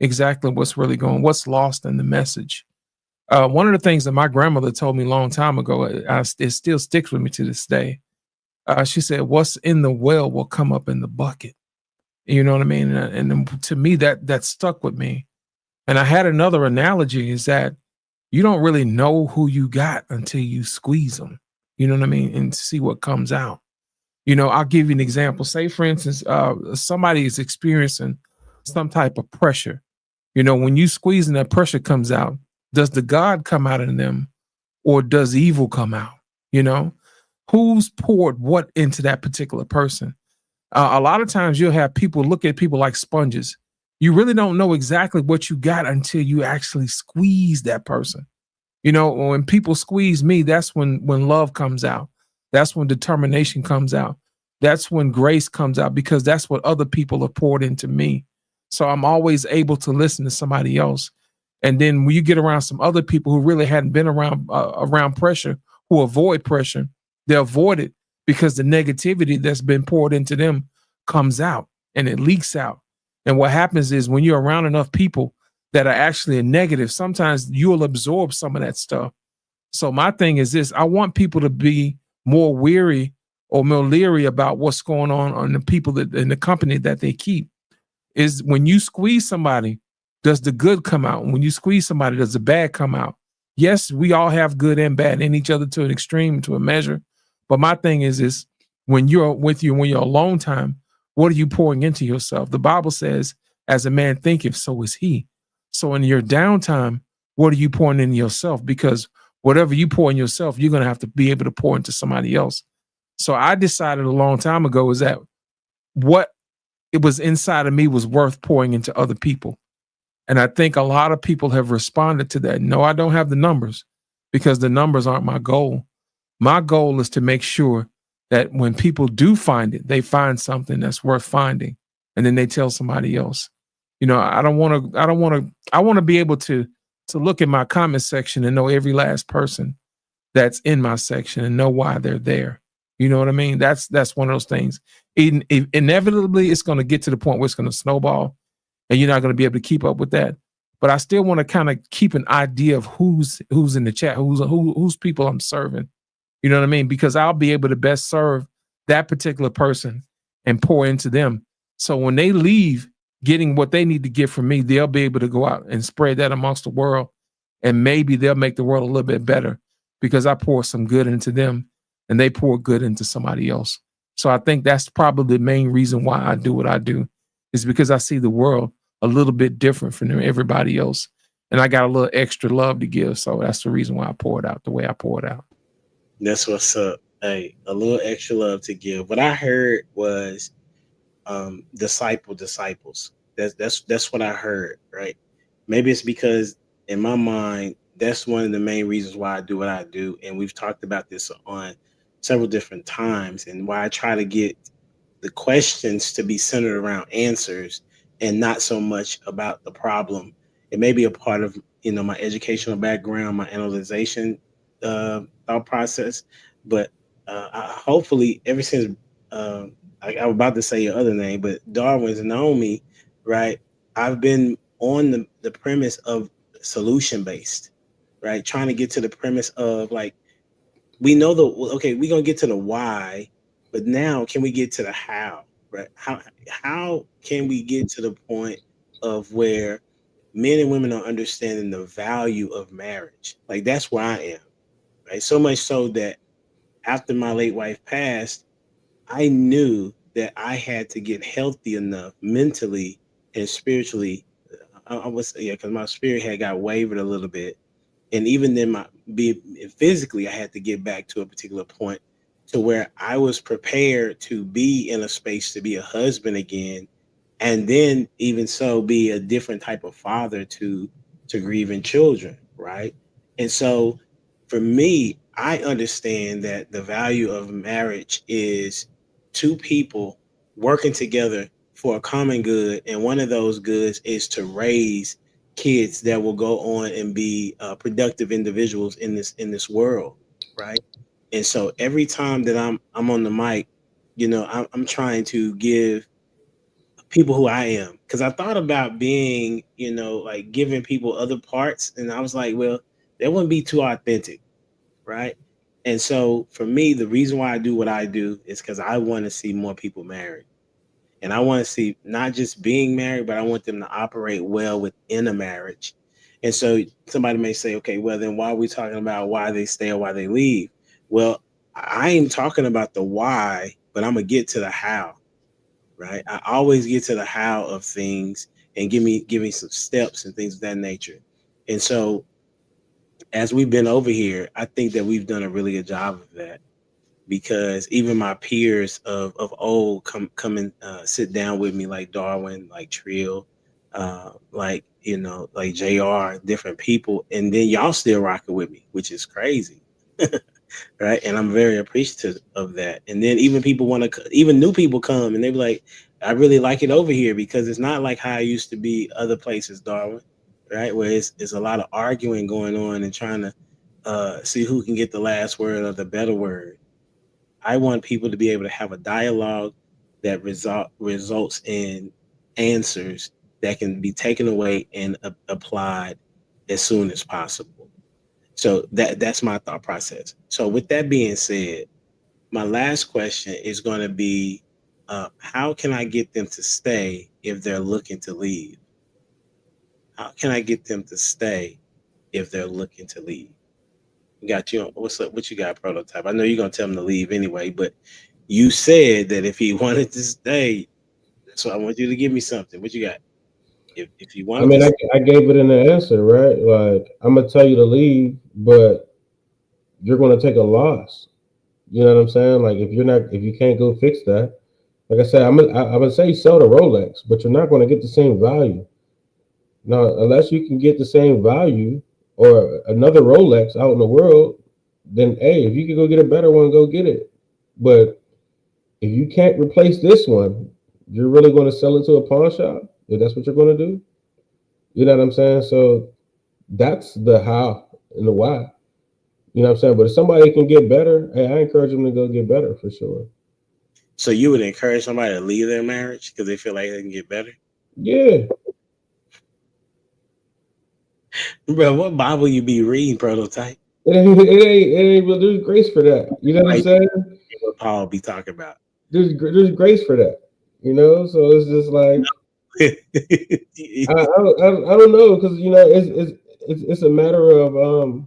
exactly what's really going, what's lost in the message. One of the things that my grandmother told me a long time ago, it still sticks with me to this day. She said, "What's in the well will come up in the bucket." You know what I mean? And to me, that stuck with me. And I had another analogy, is that you don't really know who you got until you squeeze them. You know what I mean? And see what comes out. I'll give you an example. Say, for instance, somebody is experiencing some type of pressure. When you squeeze and that pressure comes out, does the God come out in them, or does evil come out? Who's poured what into that particular person? A lot of times you'll have people look at people like sponges. You really don't know exactly what you got until you actually squeeze that person. When people squeeze me, that's when love comes out. That's when determination comes out. That's when grace comes out, because that's what other people have poured into me. So I'm always able to listen to somebody else. And then when you get around some other people who really hadn't been around pressure, who avoid pressure, they avoid it because the negativity that's been poured into them comes out and it leaks out. And what happens is, when you're around enough people that are actually negative, sometimes you'll absorb some of that stuff. So my thing is this: I want people to be more weary or more leery about what's going on the people that in the company that they keep. Is when you squeeze somebody, does the good come out? When you squeeze somebody, does the bad come out? Yes, we all have good and bad in each other to an extreme, to a measure. But my thing is when you're alone time, what are you pouring into yourself? The Bible says, as a man thinketh, so is he. So in your downtime, what are you pouring into yourself? Because whatever you pour in yourself, you're going to have to be able to pour into somebody else. So I decided a long time ago is that what it was inside of me was worth pouring into other people. And I think a lot of people have responded to that. No, I don't have the numbers, because the numbers aren't my goal. My goal is to make sure that when people do find it, they find something that's worth finding, and then they tell somebody else. I want to be able to look at my comment section and know every last person that's in my section and know why they're there. You know what I mean? That's one of those things. Inevitably, it's going to get to the point where it's going to snowball, and you're not going to be able to keep up with that. but I still want to kind of keep an idea of who's in the chat, who's people I'm serving. You know what I mean? Because I'll be able to best serve that particular person and pour into them. So when they leave getting what they need to get from me, they'll be able to go out and spread that amongst the world. And maybe they'll make the world a little bit better because I pour some good into them and they pour good into somebody else. So I think that's probably the main reason why I do what I do, is because I see the world a little bit different from everybody else. And I got a little extra love to give. So that's the reason why I pour it out the way I pour it out. That's what's up. Hey, a little extra love to give. What I heard was disciples. That's what I heard, right? Maybe it's because in my mind, that's one of the main reasons why I do what I do. And we've talked about this on several different times, and why I try to get the questions to be centered around answers and not so much about the problem. It may be a part of, my educational background, my analyzation thought process, but hopefully ever since I was about to say your other name, but Darwin's known me, right? I've been on the premise of solution based, right? Trying to get to the premise of, like, we know we're gonna get to the why, but now can we get to the how, right? How can we get to the point of where men and women are understanding the value of marriage? Like, that's where I am, right? So much so that after my late wife passed, I knew that I had to get healthy enough mentally and spiritually. Because my spirit had got wavered a little bit. And even then, physically, I had to get back to a particular point to where I was prepared to be in a space to be a husband again. And then even so, be a different type of father to grieving children, right? And so for me, I understand that the value of marriage is two people working together for a common good. And one of those goods is to raise kids that will go on and be productive individuals in this world, right? And so every time that I'm on the mic, I'm trying to give people who I am, because I thought about being, like giving people other parts, and I was like, well, that wouldn't be too authentic, right? And so for me, the reason why I do what I do is because I want to see more people married. And I want to see not just being married, but I want them to operate well within a marriage. And so somebody may say, okay, well, then why are we talking about why they stay or why they leave? Well, I ain't talking about the why, but I'm going to get to the how, right? I always get to the how of things and give me some steps and things of that nature. And so as we've been over here, I think that we've done a really good job of that. Because even my peers of old come and sit down with me, like Darwin, like Trill, like JR, different people, and then y'all still rocking with me, which is crazy, right? And I'm very appreciative of that. And then even even new people come and they be like, I really like it over here because it's not like how I used to be other places, Darwin, right? Where it's a lot of arguing going on and trying to see who can get the last word or the better word. I want people to be able to have a dialogue that results in answers that can be taken away and applied as soon as possible. So that's my thought process. So with that being said, my last question is going to be, how can I get them to stay if they're looking to leave? How can I get them to stay if they're looking to leave? Got you. What's up? What you got, Prototype? I know you're gonna tell him to leave anyway, but you said that if he wanted to stay, so I want you to give me something. What you got? If you want, I gave it in the answer, right? Like, I'm gonna tell you to leave, but you're gonna take a loss. You know what I'm saying? Like, if you can't go fix that, like I said, I'm gonna say sell the Rolex, but you're not gonna get the same value. Now, unless you can get the same value or another Rolex out in the world, then hey, if you can go get a better one, go get it. But if you can't replace this one, you're really going to sell it to a pawn shop? If that's what you're going to do? You know what I'm saying? So that's the how and the why. You know what I'm saying? But if somebody can get better, hey, I encourage them to go get better for sure. So you would encourage somebody to leave their marriage because they feel like they can get better? Yeah. Bro, what Bible you be reading, prototype? But there's grace for that. You know what I'm Right. saying? What Paul be talking about? There's grace for that. You know, so it's just like I don't know, because you know it's a matter of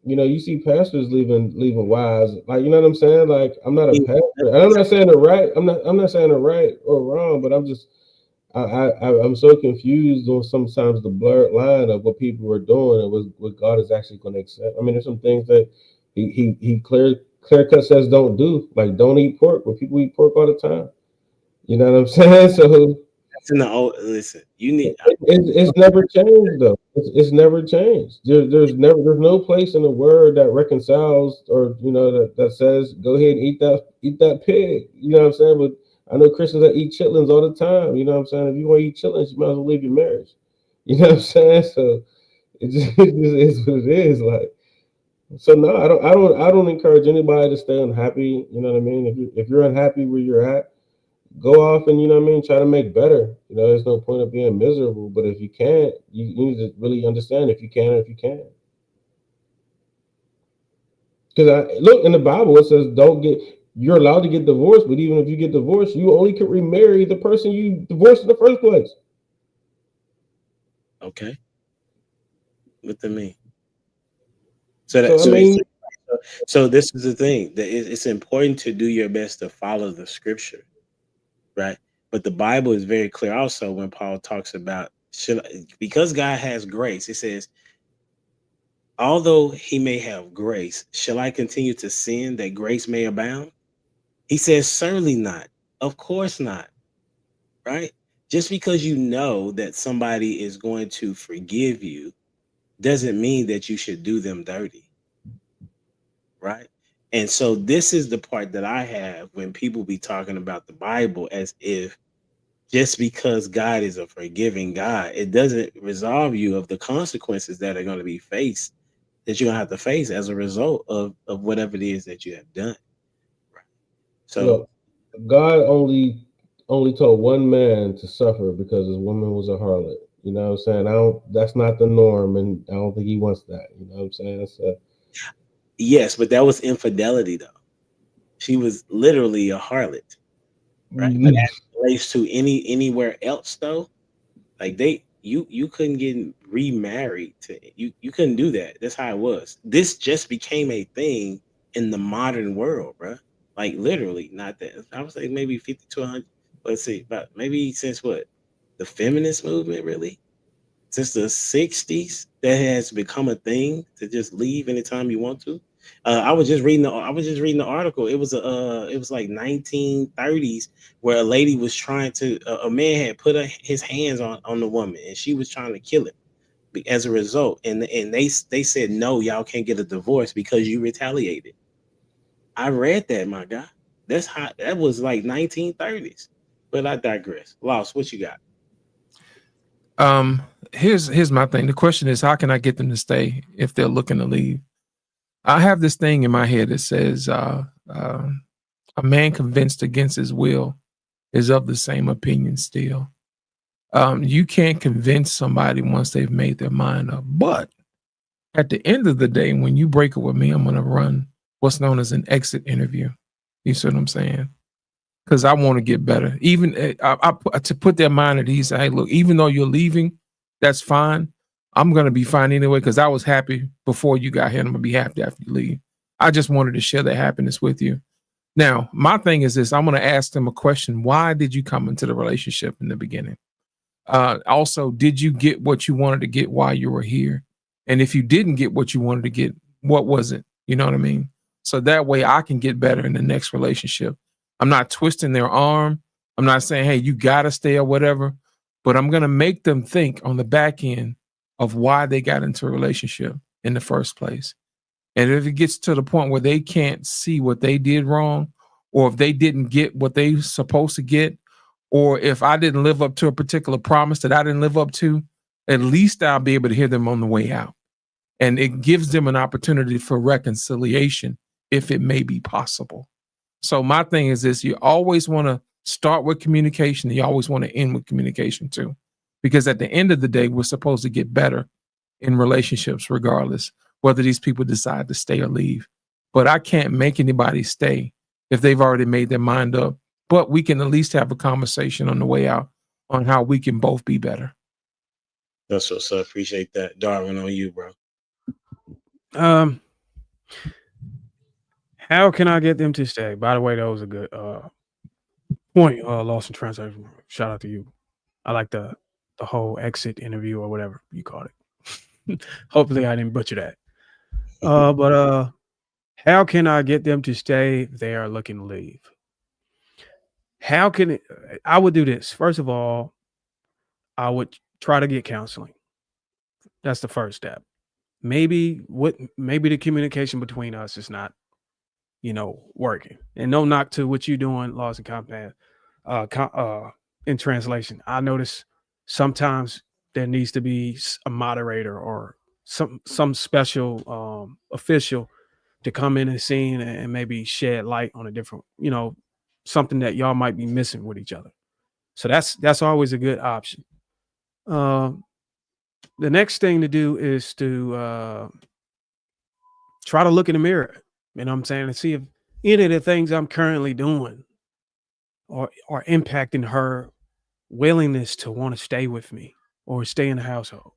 you know, you see pastors leaving wives, like, you know what I'm saying? Like, I'm not a pastor, and I'm not saying it right. I'm not saying it right or wrong, but I'm just I'm so confused on sometimes the blurred line of what people are doing and what God is actually going to accept. I mean, there's some things that he clear cut says don't do, like don't eat pork, but people eat pork all the time. You know what I'm saying? So That's in the old. Listen, you need. it's never changed though. It's never changed. There's no place in the word that reconciles, or you know, that says go ahead and eat that pig. You know what I'm saying? But I know Christians that eat chitlins all the time. You know what I'm saying? If you want to eat chitlins, you might as well leave your marriage. You know what I'm saying? So it just is what it is. Like, so no, I don't encourage anybody to stay unhappy. You know what I mean? If you're unhappy where you're at, go off and, you know what I mean, try to make better. You know, there's no point of being miserable. But if you can't, you need to really understand if you can or if you can't. Because I look in the Bible, it says you're allowed to get divorced, but even if you get divorced, you only can remarry the person you divorced in the first place. Okay. What do you mean? So this is the thing, that it's important to do your best to follow the scripture, right? But the Bible is very clear also when Paul talks about because God has grace. It says, although he may have grace, shall I continue to sin that grace may abound? He says, certainly not. Of course not. Right? Just because you know that somebody is going to forgive you doesn't mean that you should do them dirty. Right? And so this is the part that I have when people be talking about the Bible as if just because God is a forgiving God, it doesn't resolve you of the consequences that are going to be faced, that you're going to have to face as a result of whatever it is that you have done. Right? So look, God only told one man to suffer because his woman was a harlot. You know what I'm saying? That's not the norm, and I don't think he wants that. You know what I'm saying? yes, but that was infidelity, though. She was literally a harlot, right? But as it relates to anywhere else, though, like you couldn't get remarried to you couldn't do that. That's how it was. This just became a thing in the modern world, bro. Like literally, not that. I would say maybe 50 to 100. Let's see, about maybe since what, the feminist movement, really, since the 60s, that has become a thing to just leave anytime you want to. I was just reading the article. It was like 1930s where a lady was trying to a man had put his hands on the woman and she was trying to kill him as a result. And they said, no, y'all can't get a divorce because you retaliated. I read that, my guy. That's hot. That was like 1930s. But I digress. Lost, what you got? Here's my thing. The question is, how can I get them to stay if they're looking to leave? I have this thing in my head that says a man convinced against his will is of the same opinion still. You can't convince somebody once they've made their mind up. But at the end of the day, when you break up with me, I'm going to run what's known as an exit interview. You see what I'm saying? Because I want to get better. Even to put their mind at ease. Hey, look, even though you're leaving, that's fine. I'm going to be fine anyway because I was happy before you got here. And I'm going to be happy after you leave. I just wanted to share that happiness with you. Now, my thing is this. I'm going to ask them a question. Why did you come into the relationship in the beginning? Also, did you get what you wanted to get while you were here? And if you didn't get what you wanted to get, what was it? You know what I mean? So that way I can get better in the next relationship. I'm not twisting their arm. I'm not saying, hey, you got to stay or whatever, but I'm going to make them think on the back end of why they got into a relationship in the first place. And if it gets to the point where they can't see what they did wrong, or if they didn't get what they were supposed to get, or if I didn't live up to a particular promise that I didn't live up to, at least I'll be able to hear them on the way out. And it gives them an opportunity for reconciliation if it may be possible. So my thing is this, you always want to start with communication. And you always want to end with communication too. because at the end of the day, we're supposed to get better in relationships, regardless whether these people decide to stay or leave. But I can't make anybody stay if they've already made their mind up. But we can at least have a conversation on the way out on how we can both be better. That's what's up. Appreciate that. Darwin, on you, bro. How can I get them to stay? By the way, that was a good point. Lost in translation. Shout out to you. I like the whole exit interview or whatever you called it. Hopefully, I didn't butcher that. But how can I get them to stay if they are looking to leave? How can it? I would do this. First of all, I would try to get counseling. That's the first step. Maybe the communication between us is not, working. And no knock to what you're doing, Laws and Compact, in translation. I notice sometimes there needs to be a moderator or some special official to come in and scene and maybe shed light on a different, something that y'all might be missing with each other. So that's always a good option. The next thing to do is to try to look in the mirror, you know what I'm saying, and see if any of the things I'm currently doing are impacting her willingness to want to stay with me or stay in the household.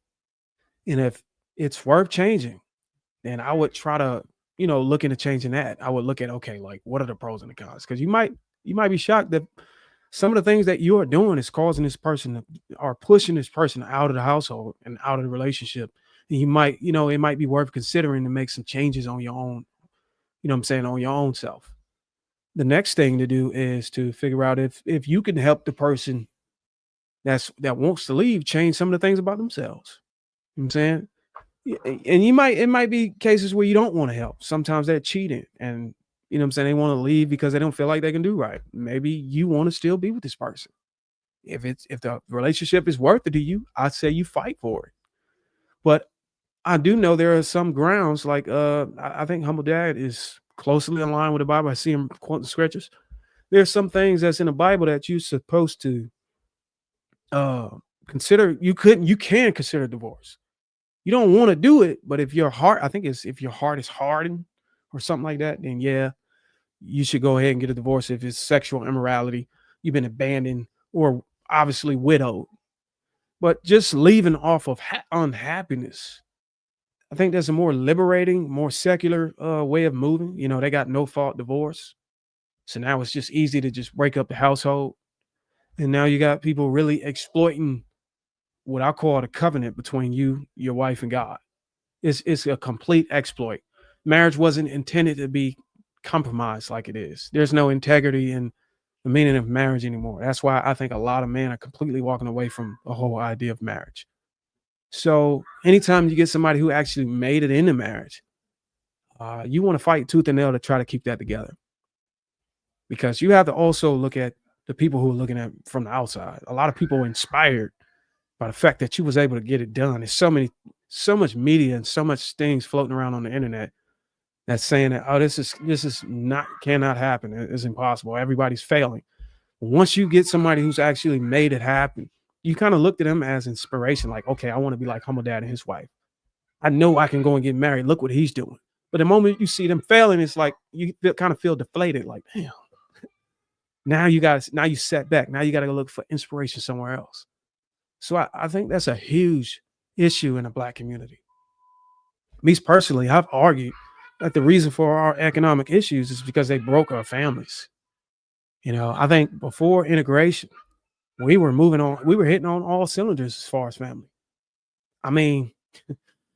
And if it's worth changing, then I would try to, look into changing that. I would look at, okay, like what are the pros and the cons? Because you might be shocked that some of the things that you are doing is causing this person or pushing this person out of the household and out of the relationship. And you might, it might be worth considering to make some changes on your own, on your own self. The next thing to do is to figure out if you can help the person that wants to leave change some of the things about themselves. You know what I'm saying? And it might be cases where you don't want to help. Sometimes they're cheating and they want to leave because they don't feel like they can do right. Maybe you want to still be with this person. If the relationship is worth it to you, I'd say you fight for it. But I do know there are some grounds like I think Humble Dad is closely in line with the Bible. I see him quoting scriptures. There's some things that's in the Bible that you're supposed to consider. You can consider divorce. You don't want to do it, but if your heart is hardened or something like that, then yeah, you should go ahead and get a divorce. If it's sexual immorality, you've been abandoned or obviously widowed. But just leaving off of unhappiness, I think there's a more liberating, more secular way of moving. They got no fault divorce. So now it's just easy to just break up the household. And now you got people really exploiting what I call the covenant between you, your wife, and God. It's a complete exploit. Marriage wasn't intended to be compromised like it is. There's no integrity in the meaning of marriage anymore. That's why I think a lot of men are completely walking away from the whole idea of marriage. So anytime you get somebody who actually made it into marriage, you want to fight tooth and nail to try to keep that together. Because you have to also look at the people who are looking at from the outside. A lot of people are inspired by the fact that you was able to get it done. There's so much media and so much things floating around on the internet that's saying that, oh, this is cannot happen. It's impossible. Everybody's failing. Once you get somebody who's actually made it happen, you kind of looked at them as inspiration. Like, okay, I want to be like Humble Dad and his wife. I know I can go and get married. Look what he's doing. But the moment you see them failing, it's like you kind of feel deflated. Like, damn. Now you set back. Now you got to go look for inspiration somewhere else. So I think that's a huge issue in the Black community. Me personally, I've argued that the reason for our economic issues is because they broke our families. I think before integration, we were hitting on all cylinders as far as family. I mean,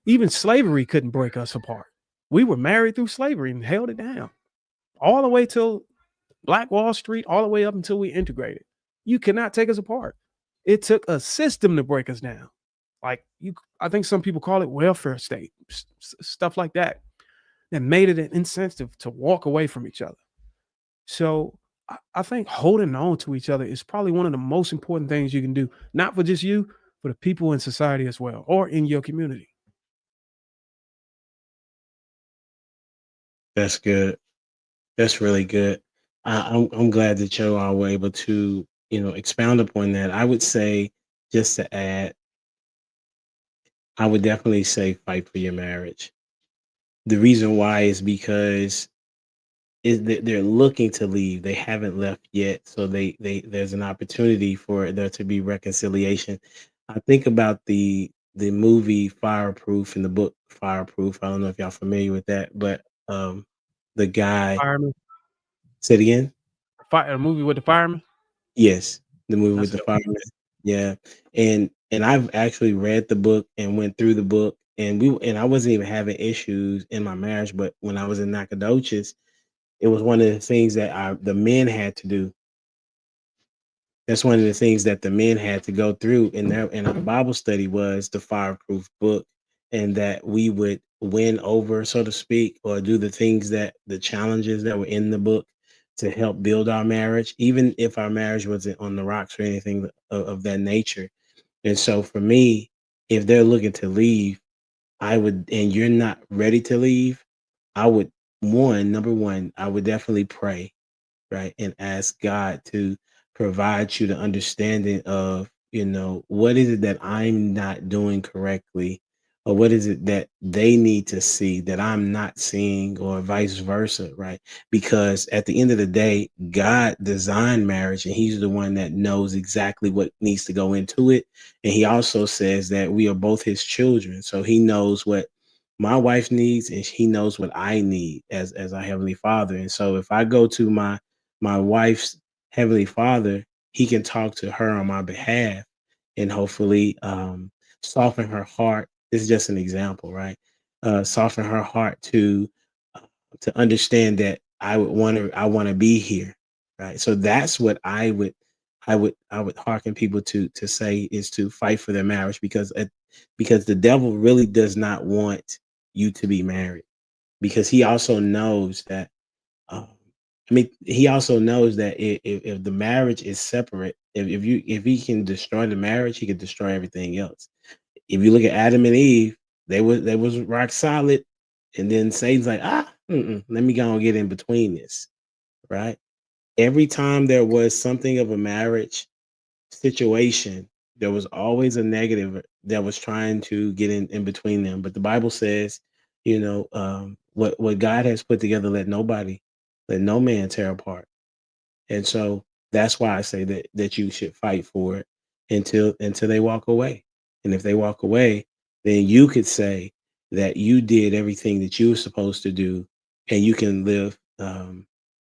even slavery couldn't break us apart. We were married through slavery and held it down all the way till Black Wall Street, all the way up until we integrated. You cannot take us apart. It took a system to break us down. I think some people call it welfare state, stuff like that made it an incentive to walk away from each other. So I think holding on to each other is probably one of the most important things you can do, not for just you, for the people in society as well, or in your community. That's good. That's really good. I'm glad that you all were able to, expound upon that. I would say just to add, I would definitely say fight for your marriage. The reason why is because they're looking to leave. They haven't left yet, so they there's an opportunity for there to be reconciliation. I think about the movie Fireproof and the book Fireproof. I don't know if y'all familiar with that, but the guy Fireman, said again. a movie with the fireman. Yes, the movie That's with the a dope fireman. Yeah, and I've actually read the book and went through the book, and I wasn't even having issues in my marriage, but when I was in Nacogdoches, it was one of the things that the men had to do. That's one of the things that the men had to go through in our Bible study was the Fireproof book, and that we would win over, so to speak, or do the things that the challenges that were in the book to help build our marriage, even if our marriage wasn't on the rocks or anything of that nature. And so for me, if they're looking to leave, I would, and you're not ready to leave, I would, number one, I would definitely pray, right? And ask God to provide you the understanding of, what is it that I'm not doing correctly? Or what is it that they need to see that I'm not seeing, or vice versa, right? Because at the end of the day, God designed marriage and He's the one that knows exactly what needs to go into it. And He also says that we are both His children. So He knows what my wife needs and He knows what I need as our Heavenly Father. And so if I go to my wife's Heavenly Father, He can talk to her on my behalf and hopefully soften her heart. This is just an example, right? Soften her heart to understand that I want to be here, right? So that's what I would hearken people to say is to fight for their marriage, because the devil really does not want you to be married, because he also knows that um, he also knows that if the marriage is separate, if he can destroy the marriage, he can destroy everything else. If you look at Adam and Eve, they was rock solid, and then Satan's like, let me go and get in between this, right? Every time there was something of a marriage situation, there was always a negative that was trying to get in between them. But the Bible says, what God has put together, let no man tear apart. And so that's why I say that you should fight for it until they walk away. And if they walk away, then you could say that you did everything that you were supposed to do, and you can live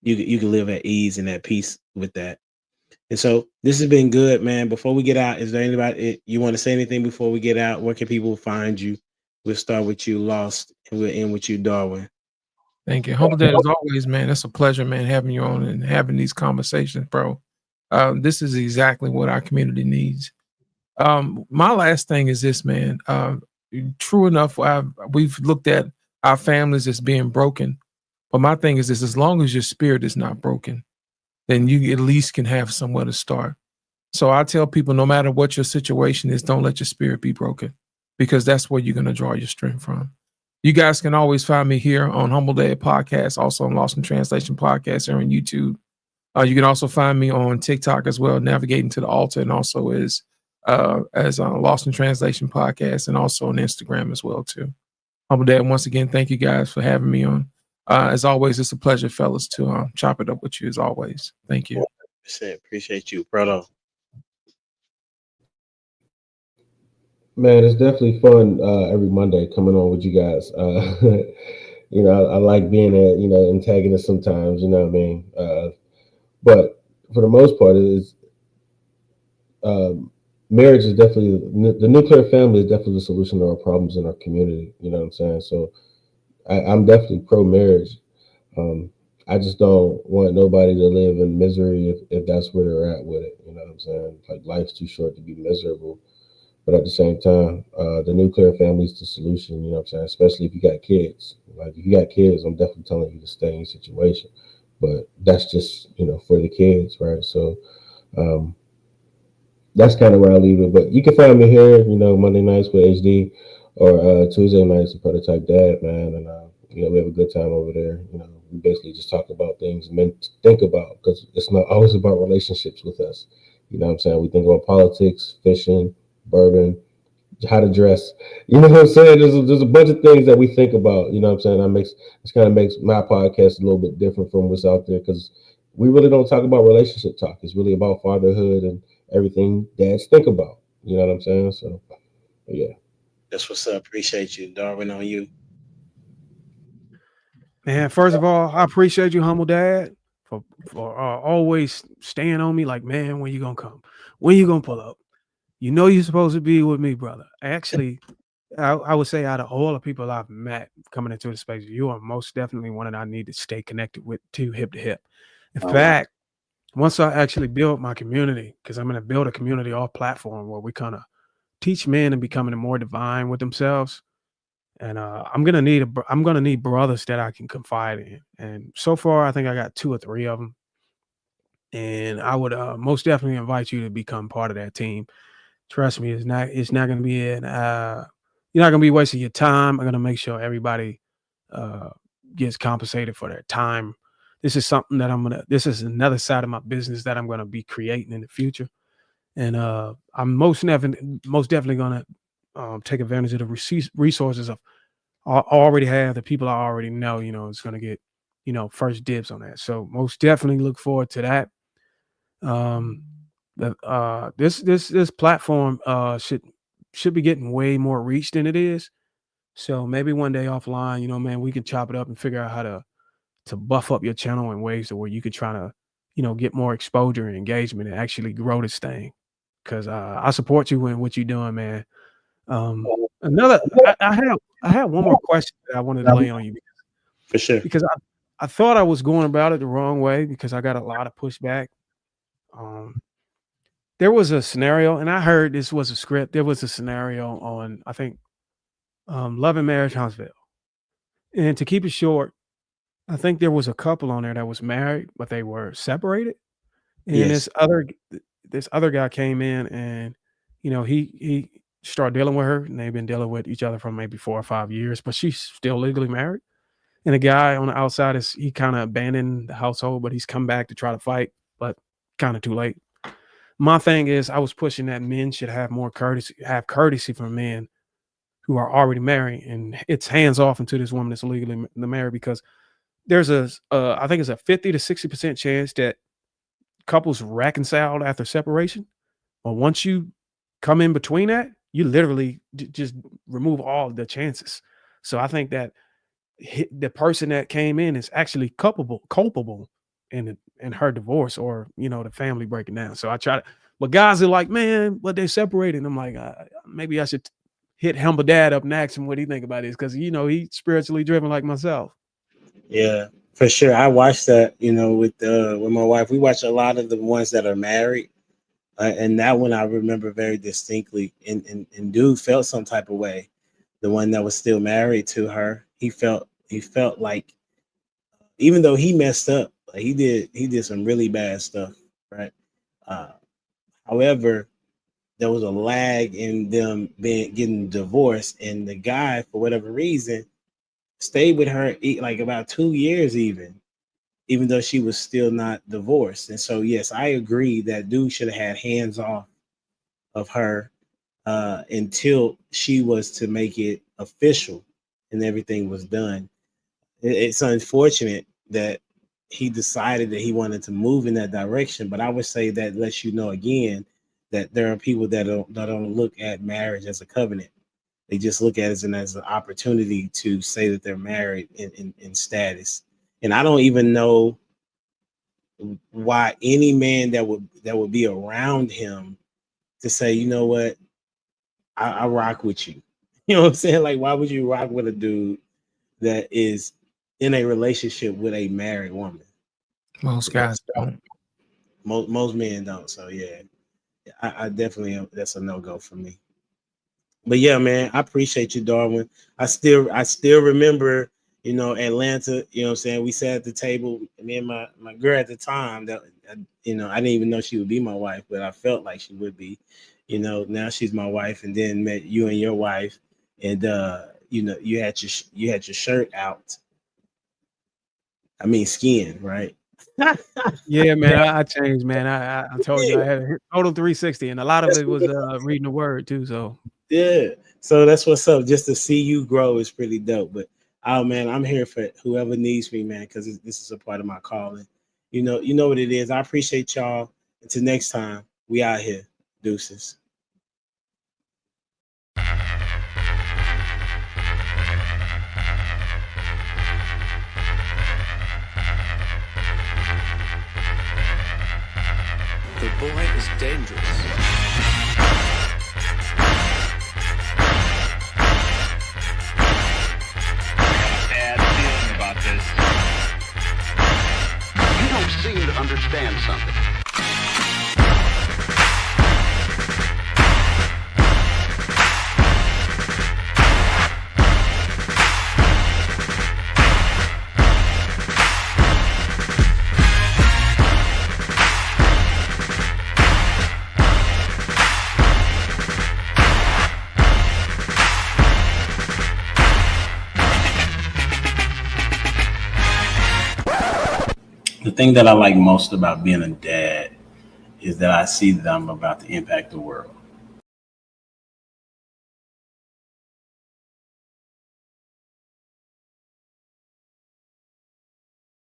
you can live at ease and at peace with that. And so this has been good, man. Before we get out, is there anybody you want to say anything before we get out? Where can people find you? We'll start with you, Lost, and we'll end with you, Darwin. Thank you. Humble Dad, as always, man. It's a pleasure, man, having you on and having these conversations, bro. This is exactly what our community needs. My last thing is this, man. True enough, we've looked at our families as being broken. But my thing is this: as long as your spirit is not broken, then you at least can have somewhere to start. So I tell people, no matter what your situation is, don't let your spirit be broken, because that's where you're going to draw your strength from. You guys can always find me here on Humble Dad Podcast, also on Lost in Translation Podcast here on YouTube. You can also find me on TikTok as well, Navigating to the Altar, and also as Lost in Translation Podcast, and also on Instagram as well too. Humble Dad, once again, thank you guys for having me on. As always, it's a pleasure, fellas, to chop it up with you as always. Thank you. 100%. Appreciate you, Proto. Man, it's definitely fun every Monday coming on with you guys. I like being a antagonist sometimes. You know what I mean? But for the most part, it is marriage is definitely the nuclear family is definitely the solution to our problems in our community. You know what I'm saying? So I'm definitely pro marriage. I just don't want nobody to live in misery if that's where they're at with it. You know what I'm saying? Like, life's too short to be miserable. But at the same time, the nuclear family is the solution. You know what I'm saying? Especially if you got kids. Like, if you got kids, I'm definitely telling you to stay in your situation. But that's just for the kids, right? So that's kind of where I leave it. But you can find me here, Monday nights with HD, or Tuesday nights with Prototype Dad, man. And we have a good time over there. We basically just talk about things men think about, because it's not always about relationships with us. You know what I'm saying? We think about politics, fishing, bourbon, how to dress. You know what I'm saying? There's a bunch of things that we think about. You know what I'm saying? This kind of makes my podcast a little bit different from what's out there because we really don't talk about relationship talk. It's really about fatherhood and everything dads think about. You know what I'm saying? So yeah. That's what's up. Appreciate you, Darwin. On you. Man, first of all, I appreciate you, humble dad, for always staying on me. Like, man, when you gonna come? When you gonna pull up? You know you're supposed to be with me, brother. Actually, I would say out of all the people I've met coming into the space, you are most definitely one that I need to stay connected with to hip. In fact, once I actually build my community, because I'm going to build a community off platform where we kind of teach men and becoming more divine with themselves. And I'm gonna need brothers that I can confide in. And so far, I think I got 2 or 3 of them. And I would most definitely invite you to become part of that team. Trust me, it's not gonna be you're not gonna be wasting your time. I'm gonna make sure everybody uh, gets compensated for their time. This is something that this is another side of my business that I'm gonna be creating in the future. And I'm most definitely gonna take advantage of the resources of I already have the people I already know. It's gonna get first dibs on that. So most definitely look forward to that. Um, this platform should be getting way more reach than it is. So maybe one day offline, man, we can chop it up and figure out how to buff up your channel in ways to where you could try to, get more exposure and engagement and actually grow this thing. Cause I support you in what you're doing, man. Another, I have one more question that I wanted to lay on you For sure. because I thought I was going about it the wrong way because I got a lot of pushback. There was a scenario, and I heard this was a script. There was a scenario on, I think, Love and Marriage Huntsville. And to keep it short, I think there was a couple on there that was married, but they were separated. And Yes. this other guy came in, and he started dealing with her, and they've been dealing with each other for maybe 4 or 5 years, but she's still legally married. And the guy on the outside he kind of abandoned the household, but he's come back to try to fight, but kind of too late. My thing is, I was pushing that men should have more courtesy for men who are already married, and it's hands off into this woman that's legally married, because there's I think it's a 50 to 60% chance that couples reconciled after separation. But once you come in between that, you literally just remove all the chances. So I think that the person that came in is actually culpable in her divorce, or the family breaking down. So I try to, but guys are like, man, but they're separated. And I'm like, maybe I should hit humble dad up and ask him what he think about this, because he's spiritually driven like myself. Yeah, for sure. I watched that, with my wife. We watch a lot of the ones that are married. And that one I remember very distinctly. And dude felt some type of way. The one that was still married to her, he felt like, even though he messed up, like he did some really bad stuff, right? However, there was a lag in them getting divorced, and the guy, for whatever reason, stayed with her like about 2 years, even though she was still not divorced. And so, yes, I agree that dude should have had hands off of her until she was to make it official and everything was done. It's unfortunate that he decided that he wanted to move in that direction, but I would say that lets you know again that there are people that don't look at marriage as a covenant. They just look at it as an opportunity to say that they're married in status. And I don't even know why any man that would be around him to say, you know what, I rock with you. You know what I'm saying? Like, why would you rock with a dude that is in a relationship with a married woman? Most guys don't. Most men don't. So yeah, I definitely, that's a no-go for me. But yeah, man, I appreciate you, Darwin. I still remember, Atlanta, what I'm saying? We sat at the table, me and my girl at the time that, I didn't even know she would be my wife, but I felt like she would be, now she's my wife, and then met you and your wife, and, you had your shirt out. I mean, skin, right? Yeah, man, I changed, man. I told you I had a total 360, and a lot of it was reading the word too. So Yeah. So that's what's up. Just to see you grow is pretty dope. But oh man, I'm here for whoever needs me, man, because this is a part of my calling. You know what it is. I appreciate y'all. Until next time, we out here. Deuces. The boy is dangerous. Bad feeling about this. You don't seem to understand something. The thing that I like most about being a dad is that I see them about to impact the world.